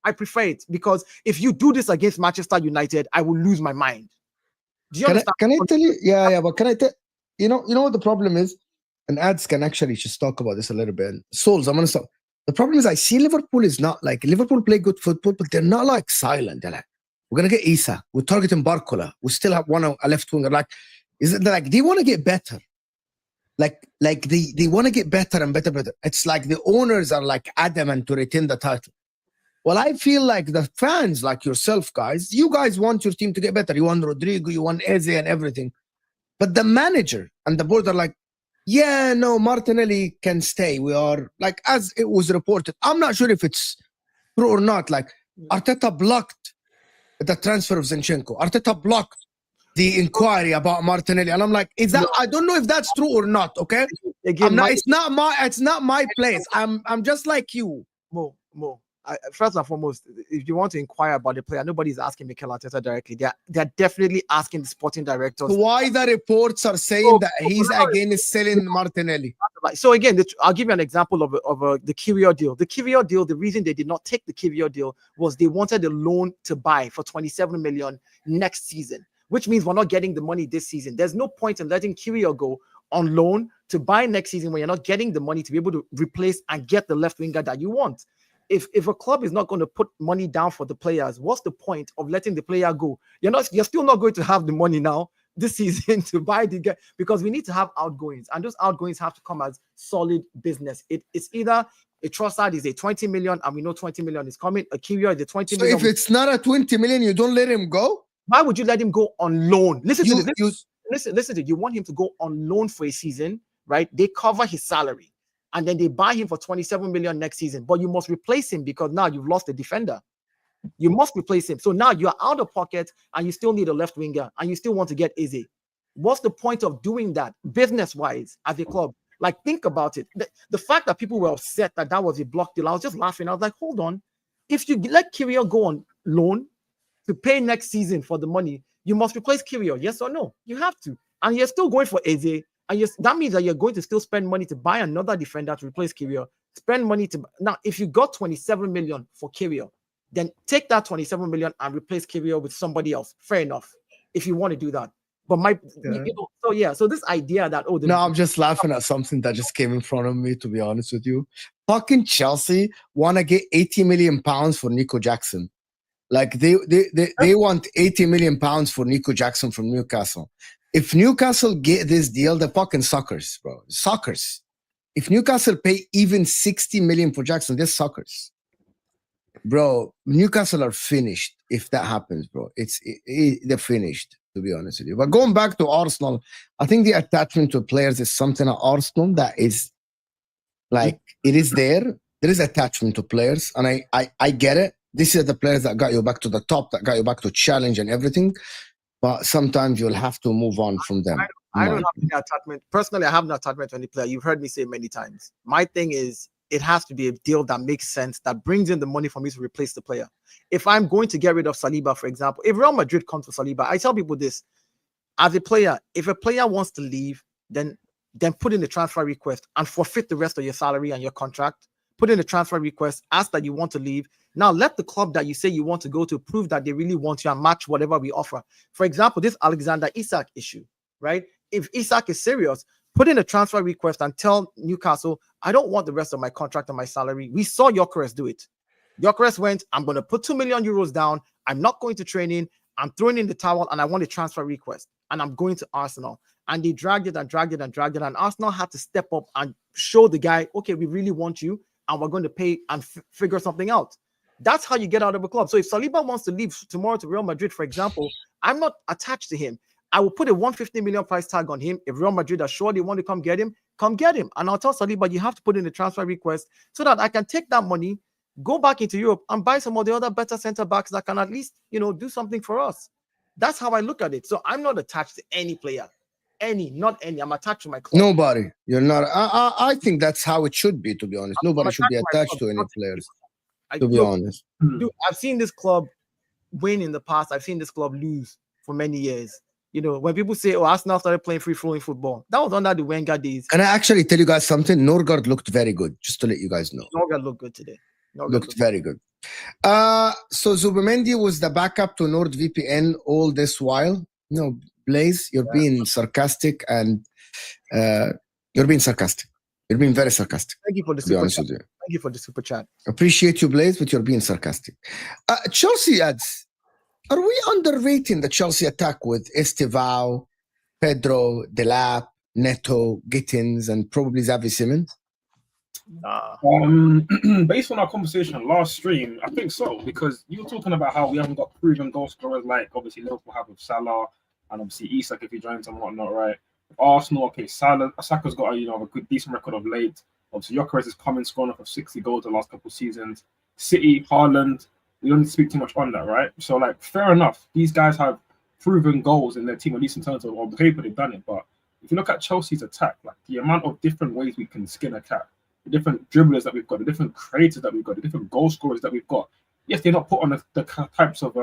I prefer it because if you do this against Manchester United, I will lose my mind. Do you understand? Can I tell you? Yeah, but can I tell you know what the problem is? And ads can actually just talk about this a little bit. Souls, I'm gonna stop. The problem is I see Liverpool is not like Liverpool play good football, but they're not like silent. They're like, we're gonna get Isak, we're targeting Barcola, we still have a left winger. Like, is it like they want to get better? Like they want to get better and better. It's like the owners are like adamant to retain the title. Well, I feel like the fans, like yourself, guys, you guys want your team to get better. You want Rodrigo, you want Eze and everything. But the manager and the board are like, yeah, no, Martinelli can stay. We are like, as it was reported, I'm not sure if it's true or not. Like, Arteta blocked the transfer of Zinchenko. Arteta blocked the inquiry about Martinelli. And I'm like, is that, I don't know if that's true or not. Okay. Again, it's not my place. I'm just like you. Mo. First and foremost, if you want to inquire about the player, nobody's asking Mikel Arteta directly. They're definitely asking the sporting directors. Why the reports are saying that he's against selling Martinelli? So again, I'll give you an example of the Kiwior deal. The Kiwior deal, the reason they did not take the Kiwior deal was they wanted a loan to buy for 27 million next season, which means we're not getting the money this season. There's no point in letting Kiwior go on loan to buy next season when you're not getting the money to be able to replace and get the left winger that you want. If a club is not going to put money down for the players, what's the point of letting the player go? You're still not going to have the money now this season to buy the guy, because we need to have outgoings, and those outgoings have to come as solid business. It's either a Trossard is a 20 million, and we know 20 million is coming. A Kiwior is a 20 million. So if it's not a 20 million, you don't let him go? Why would you let him go on loan? Listen to this. You want him to go on loan for a season, right? They cover his salary. And then they buy him for 27 million next season. But you must replace him because now you've lost a defender. You must replace him. So now you're out of pocket and you still need a left winger and you still want to get Eze. What's the point of doing that business-wise as a club? Like, think about it. The fact that people were upset that was a block deal, I was just laughing. I was like, hold on. If you let Kiwior go on loan to pay next season for the money, you must replace Kiwior, yes or no? You have to. And you're still going for Eze. And that means that you're going to still spend money to buy another defender to replace Kiwior. Spend money to now. If you got 27 million for Kiwior, then take that 27 million and replace Kiwior with somebody else. Fair enough, if you want to do that. But so this idea that I'm just laughing at something that just came in front of me. To be honest with you, fucking Chelsea want to get 80 million pounds for Nico Jackson. Like they want 80 million pounds for Nico Jackson from Newcastle. If Newcastle get this deal, they're fucking suckers, bro. Suckers. If Newcastle pay even 60 million for Jackson, they're suckers. Bro, Newcastle are finished if that happens, bro. They're finished, to be honest with you. But going back to Arsenal, I think the attachment to players is something at Arsenal that is like, it is there. There is attachment to players, and I get it. These are the players that got you back to the top, that got you back to challenge and everything. But sometimes you'll have to move on from them. I don't have any attachment. Personally, I have no attachment to any player. You've heard me say many times. My thing is, it has to be a deal that makes sense, that brings in the money for me to replace the player. If I'm going to get rid of Saliba, for example, if Real Madrid comes to Saliba, I tell people this. As a player, if a player wants to leave, then put in the transfer request and forfeit the rest of your salary and your contract. Put in a transfer request, ask that you want to leave. Now let the club that you say you want to go to prove that they really want you and match whatever we offer. For example, this Alexander Isak issue, right? If Isak is serious, put in a transfer request and tell Newcastle, I don't want the rest of my contract and my salary. We saw Gyökeres do it. Gyökeres went, I'm going to put 2 million euros down. I'm not going to training. I'm throwing in the towel and I want a transfer request. And I'm going to Arsenal. And they dragged it and dragged it and dragged it. And Arsenal had to step up and show the guy, okay, we really want you and we're going to pay and figure something out. That's how you get out of a club. So if Saliba wants to leave tomorrow to Real Madrid, for example, I'm not attached to him. I will put a 150 million price tag on him. If Real Madrid are sure they want to come get him, come get him. And I'll tell Saliba, you have to put in a transfer request so that I can take that money, go back into Europe and buy some of the other better center backs that can at least, do something for us. That's how I look at it. So I'm not attached to any player. Not any. I'm attached to my club. Nobody. You're not. I think that's how it should be, to be honest. Nobody should be attached to any players, to be honest. Dude, I've seen this club win in the past. I've seen this club lose for many years. When people say, oh, Arsenal started playing free-flowing football, that was under the Wenger days. Can I actually tell you guys something? Norgard looked very good, just to let you guys know. Norgard looked good today. Looked very good. So Zubimendi was the backup to NordVPN all this while. No, Blaze, you're being sarcastic and you're being sarcastic. You're being very sarcastic. Thank you for the super chat. Thank you for the super chat. Appreciate you, Blaze, but you're being sarcastic. Chelsea ads. Are we underrating the Chelsea attack with Estevao, Pedro, Delap, Neto, Gittins, and probably Xavi Simons? Based on our conversation last stream, I think so, because you were talking about how we haven't got proven goal scorers like obviously Liverpool have with Salah and obviously Isak if he joins and whatnot, right? Arsenal, okay, Saka's got a good decent record of late. Obviously, Gyokeres is coming, scoring off of 60 goals the last couple of seasons. City, Haaland, we don't need to speak too much on that, right? So, fair enough. These guys have proven goals in their team, at least in terms of on paper, they've done it. But if you look at Chelsea's attack, the amount of different ways we can skin a cat, the different dribblers that we've got, the different creators that we've got, the different goal scorers that we've got. Yes, they're not put on the types of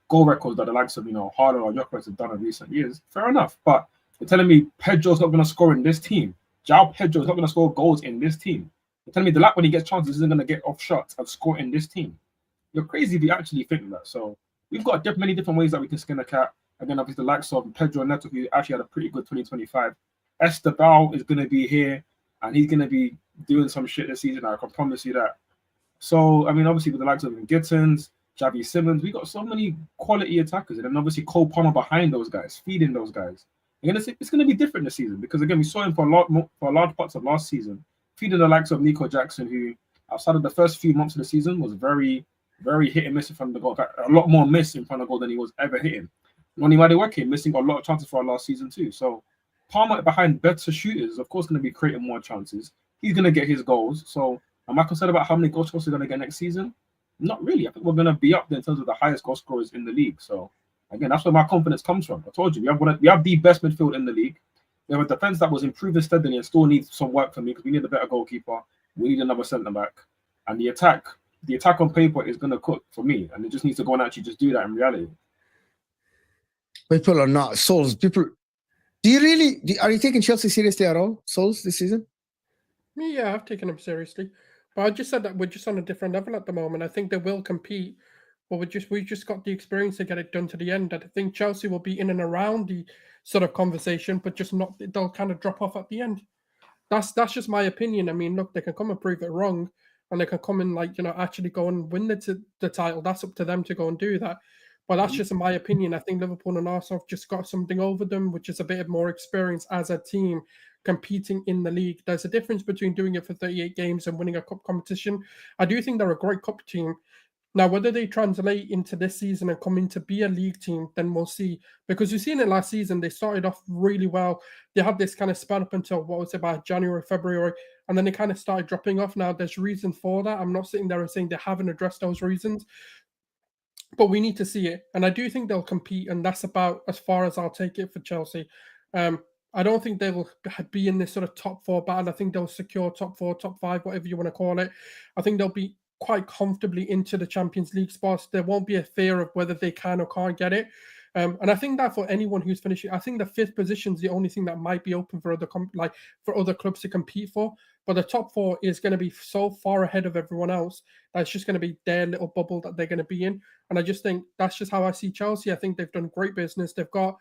goal records that the likes of Haaland or Gyokeres have done in recent years. Fair enough, but you're telling me Pedro's not going to score in this team. João Pedro's not going to score goals in this team. You're telling me Delap when he gets chances isn't going to get off shots and score in this team. You're crazy if you actually think that. So we've got many different ways that we can skin a cat. Again, obviously the likes of Pedro Neto, who actually had a pretty good 2025. Estevao is going to be here and he's going to be doing some shit this season. I can promise you that. So, I mean, obviously with the likes of Gittins, Xavi Simons, we got so many quality attackers. And then obviously Cole Palmer behind those guys, feeding those guys. Again, it's going to be different this season because, again, we saw him for large parts of last season, feeding the likes of Nico Jackson, who outside of the first few months of the season was very, very hit and miss in front of the goal. A lot more miss in front of the goal than he was ever hitting. Noni Madueke missing a lot of chances for our last season too. So Palmer behind better shooters is, of course, going to be creating more chances. He's going to get his goals. So am I concerned about how many goal scorers we're going to get next season? Not really. I think we're going to be up there in terms of the highest goal scorers in the league. So again, that's where my confidence comes from. I told you, we have the best midfield in the league. We have a defense that was improving steadily and still needs some work for me because we need a better goalkeeper. We need another centre back. And the attack on paper is going to cook for me. And it just needs to go and actually just do that in reality. People are not. Souls, people... are you taking Chelsea seriously at all, Souls, this season? Yeah, I've taken them seriously. But I just said that we're just on a different level at the moment. I think they will compete. But we just got the experience to get it done to the end. I think Chelsea will be in and around the sort of conversation, but just not. They'll kind of drop off at the end. That's just my opinion. I mean, look, they can come and prove it wrong, and they can come and actually go and win the title. That's up to them to go and do that. But that's just my opinion. I think Liverpool and Arsenal have just got something over them, which is a bit more experience as a team competing in the league. There's a difference between doing it for 38 games and winning a cup competition. I do think they're a great cup team. Now, whether they translate into this season and come in to be a league team, then we'll see. Because you've seen it last season, they started off really well. They had this kind of spell up until, about January, February, and then they kind of started dropping off. Now, there's reason for that. I'm not sitting there and saying they haven't addressed those reasons, but we need to see it. And I do think they'll compete, and that's about as far as I'll take it for Chelsea. I don't think they will be in this sort of top four battle. I think they'll secure top four, top five, whatever you want to call it. I think they'll be quite comfortably into the Champions League spots. There won't be a fear of whether they can or can't get it. And I think that for anyone who's finishing, I think the fifth position is the only thing that might be open for other clubs to compete for. But the top four is going to be so far ahead of everyone else that it's just going to be their little bubble that they're going to be in. And I just think that's just how I see Chelsea. I think they've done great business. They've got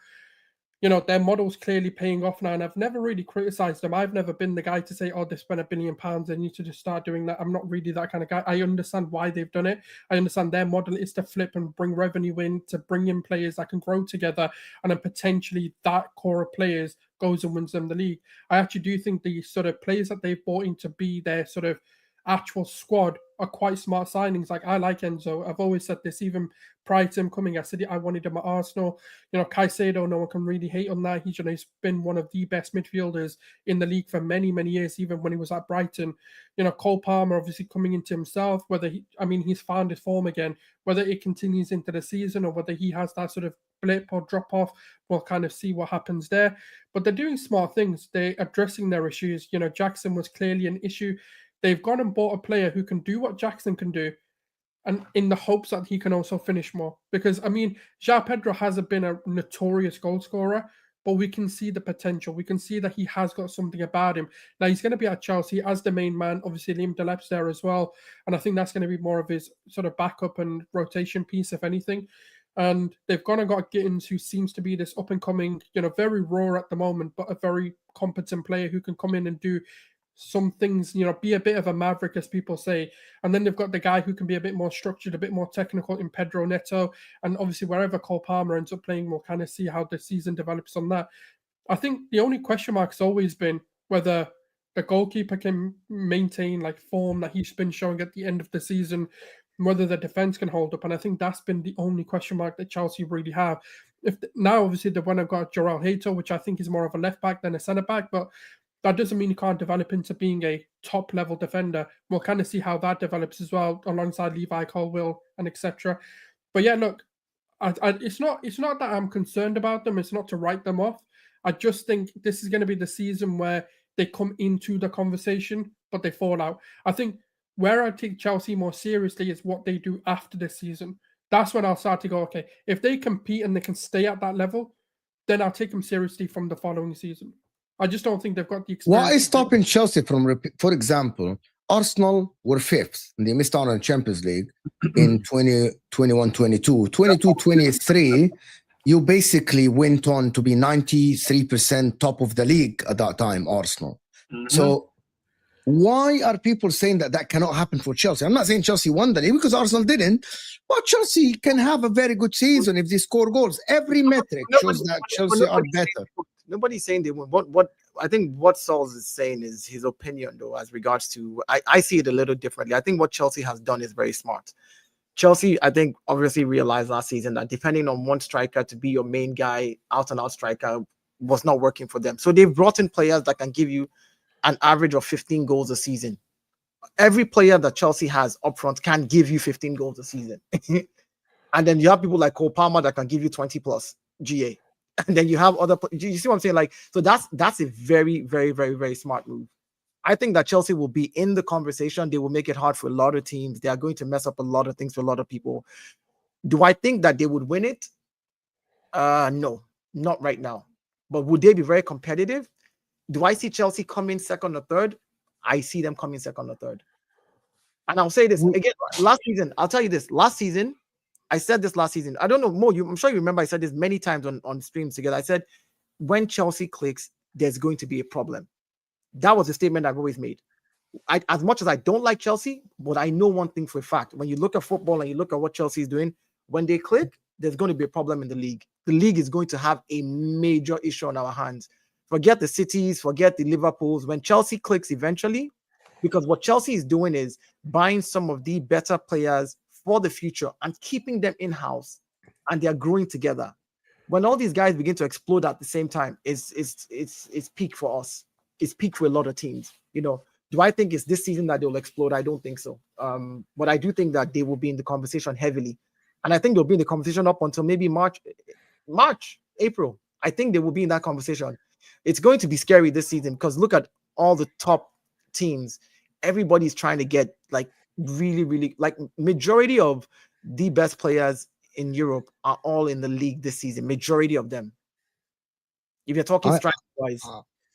you know, their model's clearly paying off now, and I've never really criticized them. I've never been the guy to say, oh, they spent £1 billion, they need to just start doing that. I'm not really that kind of guy. I understand why they've done it. I understand their model is to flip and bring revenue in, to bring in players that can grow together, and then potentially that core of players goes and wins them the league. I actually do think the sort of players that they've brought in to be their sort of actual squad are quite smart signings. Like, I like Enzo. I've always said this, even prior to him coming. I said I wanted him at Arsenal. You know, Caicedo, no one can really hate on that. He's been one of the best midfielders in the league for many, many years, even when he was at Brighton. You know, Cole Palmer obviously coming into himself, he's found his form again, whether it continues into the season or whether he has that sort of blip or drop off, we'll kind of see what happens there. But they're doing smart things. They're addressing their issues. You know, Jackson was clearly an issue. They've gone and bought a player who can do what Jackson can do, and in the hopes that he can also finish more. Because, I mean, João Pedro hasn't been a notorious goal scorer, but we can see the potential. We can see that he has got something about him. Now, he's going to be at Chelsea as the main man. Obviously, Liam Delep's there as well. And I think that's going to be more of his sort of backup and rotation piece, if anything. And they've gone and got Gittins, who seems to be this up-and-coming, you know, very raw at the moment, but a very competent player who can come in and do some things, you know, be a bit of a maverick, as people say. And then they've got the guy who can be a bit more structured, a bit more technical in Pedro Neto. And obviously, wherever Cole Palmer ends up playing, we'll kind of see how the season develops on that. I think the only question mark has always been whether the goalkeeper can maintain like form that he's been showing at the end of the season, whether the defense can hold up. And I think that's been the only question mark that Chelsea really have. Now, obviously, they've got João Pedro, which I think is more of a left back than a centre back, but that doesn't mean you can't develop into being a top level defender. We'll kind of see how that develops as well, alongside Levi Colwill and etc. But yeah, look, it's not that I'm concerned about them. It's not to write them off. I just think this is going to be the season where they come into the conversation, but they fall out. I think where I take Chelsea more seriously is what they do after this season. That's when I'll start to go, okay, if they compete and they can stay at that level, then I'll take them seriously from the following season. I just don't think they've got the experience. What is stopping Chelsea from, for example, Arsenal were 5th and they missed out on the Champions League in 2021-22. 22-23, you basically went on to be 93% top of the league at that time, Arsenal. So why are people saying that cannot happen for Chelsea? I'm not saying Chelsea won the league because Arsenal didn't, but Chelsea can have a very good season if they score goals. Every metric shows that Chelsea are better. Nobody's saying they win. What I think what Saul's is saying is his opinion, though, as regards to I see it a little differently. I think what Chelsea has done is very smart. Chelsea, I think, obviously realized last season that depending on one striker to be your main guy, out and out striker, was not working for them. So they've brought in players that can give you an average of 15 goals a season. Every player that Chelsea has up front can give you 15 goals a season. And then you have people like Cole Palmer that can give you 20 plus GA. And then you have other, you see what I'm saying? Like, so that's a very, very, very, very smart move. I think that Chelsea will be in the conversation. They will make it hard for a lot of teams. They are going to mess up a lot of things for a lot of people. Do I think that they would win it? No, not right now. But would they be very competitive? Do I see Chelsea coming second or third? I see them coming second or third. And I'll say this again, last season, I'll tell you this, last season, I said this last season. I don't know, Mo, I'm sure you remember I said this many times on streams together. I said, when Chelsea clicks, there's going to be a problem. That was a statement I've always made. As much as I don't like Chelsea, but I know one thing for a fact. When you look at football and you look at what Chelsea is doing, when they click, there's going to be a problem in the league. The league is going to have a major issue on our hands. Forget the Cities, forget the Liverpools. When Chelsea clicks eventually, because what Chelsea is doing is buying some of the better players for the future and keeping them in-house, and they're growing together. When all these guys begin to explode at the same time, it's peak for us. It's peak for a lot of teams. You know, do I think it's this season that they'll explode? I don't think so. But I do think that they will be in the conversation heavily. And I think they'll be in the conversation up until maybe March, April. I think they will be in that conversation. It's going to be scary this season because look at all the top teams. Everybody's trying to get like really, really, like majority of the best players in Europe are all in the league this season. Majority of them. If you're talking strike-wise.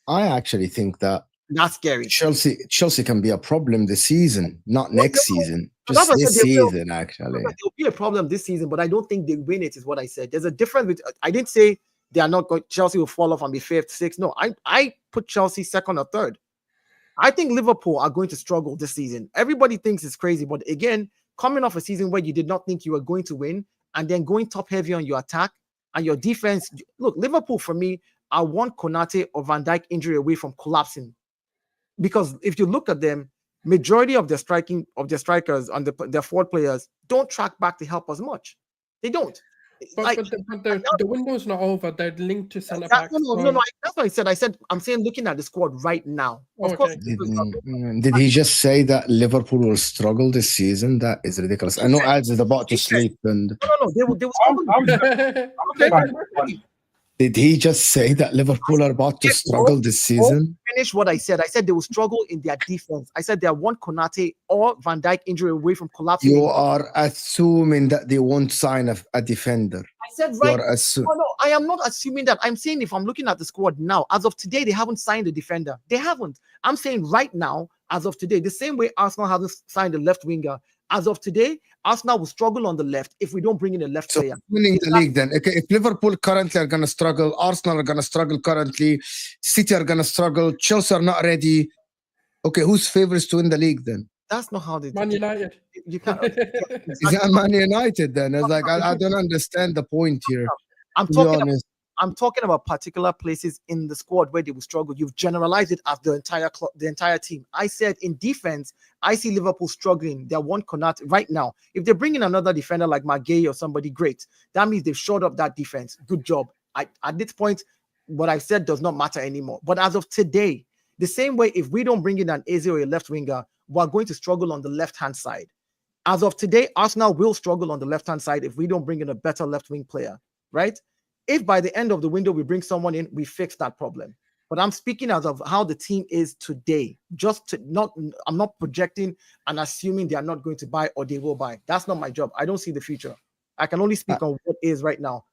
I actually think that that's scary. Chelsea can be a problem this season, not next season. Just this season, actually. There'll be a problem this season, but I don't think they win it, is what I said. There's a difference with, I didn't say they are not going. Chelsea will fall off and be 5th, 6th. No, I put Chelsea 2nd or 3rd. I think Liverpool are going to struggle this season. Everybody thinks it's crazy, but again, coming off a season where you did not think you were going to win, and then going top heavy on your attack and your defense. Look, Liverpool for me are one Konate or Van Dijk injury away from collapsing. Because if you look at them, majority of their strikers and their forward players don't track back to help as much. They don't. But the window's not over. They're linked to centre backs. No. That's what I said. I'm saying looking at the squad right now. Of course. Did he just say that Liverpool will struggle this season? That is ridiculous. I know Ads is about to sleep. And No. They will struggle. Did he just say that Liverpool are about to struggle this season? Finish what I said. I said they will struggle in their defense. I said they are one Konate or Van Dijk injury away from collapsing. You are assuming that they won't sign a defender. I said right. No, I am not assuming that. I'm saying if I'm looking at the squad now, as of today, they haven't signed a defender. They haven't. I'm saying right now, as of today, the same way Arsenal hasn't signed a left winger. As of today, Arsenal will struggle on the left if we don't bring in a left player. Winning the league then. Okay, if Liverpool currently are going to struggle, Arsenal are going to struggle currently, City are going to struggle, Chelsea are not ready. Okay, who's favorites to win the league then? That's not how they do Man United. You can't. Is that Man United then? It's like I don't understand the point here. I'm talking about particular places in the squad where they will struggle. You've generalized it as the entire team. I said in defense, I see Liverpool struggling. They're one Konate right now. If they bring in another defender like Maguire or somebody, great. That means they've shored up that defense. Good job. At this point, what I said does not matter anymore. But as of today, the same way, if we don't bring in an Eze or a left winger, we're going to struggle on the left-hand side. As of today, Arsenal will struggle on the left-hand side if we don't bring in a better left-wing player, right? If by the end of the window we bring someone in, we fix that problem. But I'm speaking as of how the team is today. I'm not projecting and assuming they are not going to buy or they will buy. That's not my job. I don't see the future. I can only speak on what is right now.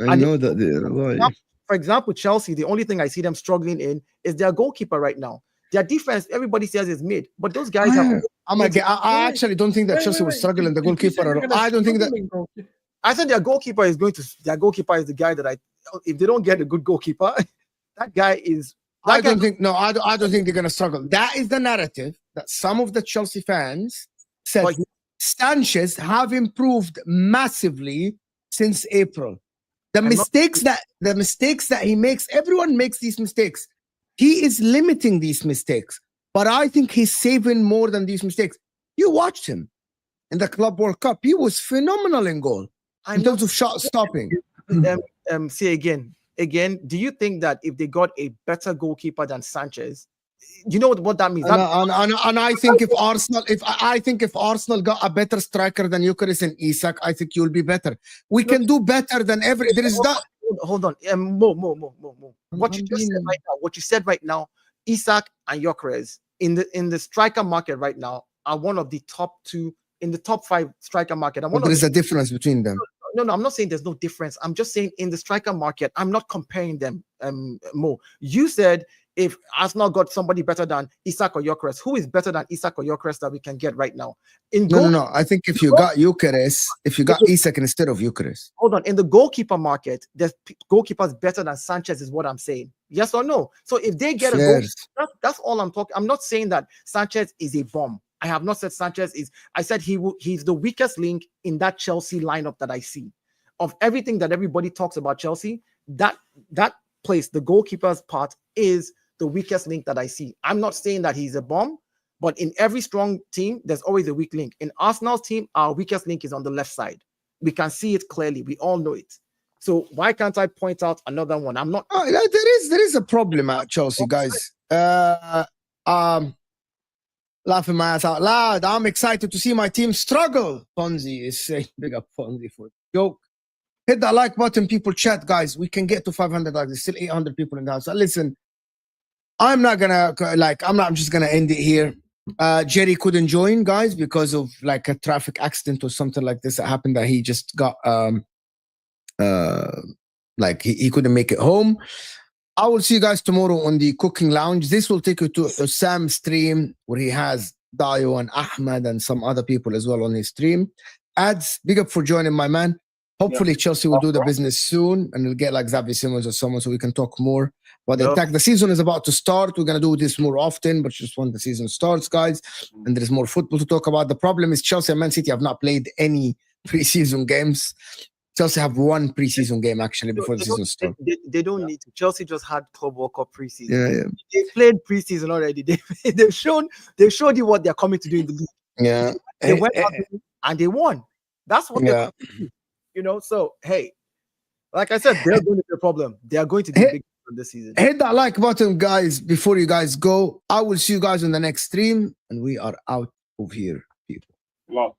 I know that. For example, Chelsea, the only thing I see them struggling in is their goalkeeper right now. Their defense, everybody says is mid, but those guys I actually don't think that Chelsea was struggling the goalkeeper. I don't think that. I said their goalkeeper is the guy that if they don't get a good goalkeeper, that guy is. I don't think they're gonna struggle. That is the narrative that some of the Chelsea fans said. Sanchez have improved massively since April. The mistakes that he makes, everyone makes these mistakes. He is limiting these mistakes, but I think he's saving more than these mistakes. You watched him in the Club World Cup; he was phenomenal in goal. In terms of shot stopping. Say again, do you think that if they got a better goalkeeper than Sanchez, you know what that means? And I think if Arsenal got a better striker than Gyökeres and Isak, I think you'll be better. We can do better than every. There is that. Hold on, Mo. What you said right now, Isak and Gyokeres in the striker market right now are one of the top 2 in the top 5 striker market. There is a difference between them. No, I'm not saying there's no difference. I'm just saying in the striker market, I'm not comparing them. Mo, you said if Arsenal got somebody better than Isak or Gyokeres, who is better than Isak or Gyokeres that we can get right now? No. I think if you got Gyokeres, if you got Isak instead of Gyokeres. Hold on. In the goalkeeper market, there's goalkeepers better than Sanchez is what I'm saying. Yes or no? So if they get a goal, that's all I'm talking. I'm not saying that Sanchez is a bomb. I have not said Sanchez is. I said he's the weakest link in that Chelsea lineup that I see. Of everything that everybody talks about Chelsea, that place, the goalkeeper's part, is the weakest link that I see. I'm not saying that he's a bomb, but in every strong team, there's always a weak link. In Arsenal's team, our weakest link is on the left side. We can see it clearly. We all know it. So why can't I point out another one? I'm not. There is a problem at Chelsea, guys. Laughing my ass out loud. I'm excited to see my team struggle. Fonzie is saying, big up Fonzie for the joke. Hit that like button, people. Chat, guys. We can get to 500 likes. There's still 800 people in the house. So listen, I'm just gonna end it here. Jerry couldn't join, guys, because of like a traffic accident or something like this that happened. That he just got he couldn't make it home. I will see you guys tomorrow on the cooking lounge. This will take you to Sam's stream where he has Dayo and Ahmed and some other people as well on his stream. Ads, big up for joining, my man. Hopefully, Chelsea will do the business soon, and we'll get like Xavi Simons or someone so we can talk more. But the attack, the season is about to start. We're gonna do this more often, but just when the season starts, guys, and there is more football to talk about. The problem is Chelsea and Man City have not played any preseason games. Chelsea have one preseason game actually before the season starts. They don't need to. Chelsea just had Club World Cup preseason. Yeah. They played preseason already. They've shown you what they're coming to do in the league. Yeah. They went out and they won. That's what they're coming to do. So hey, like I said, they're going to be a problem. They are going to be big this season. Hit that like button, guys, before you guys go. I will see you guys on the next stream, and we are out of here, people. Wow.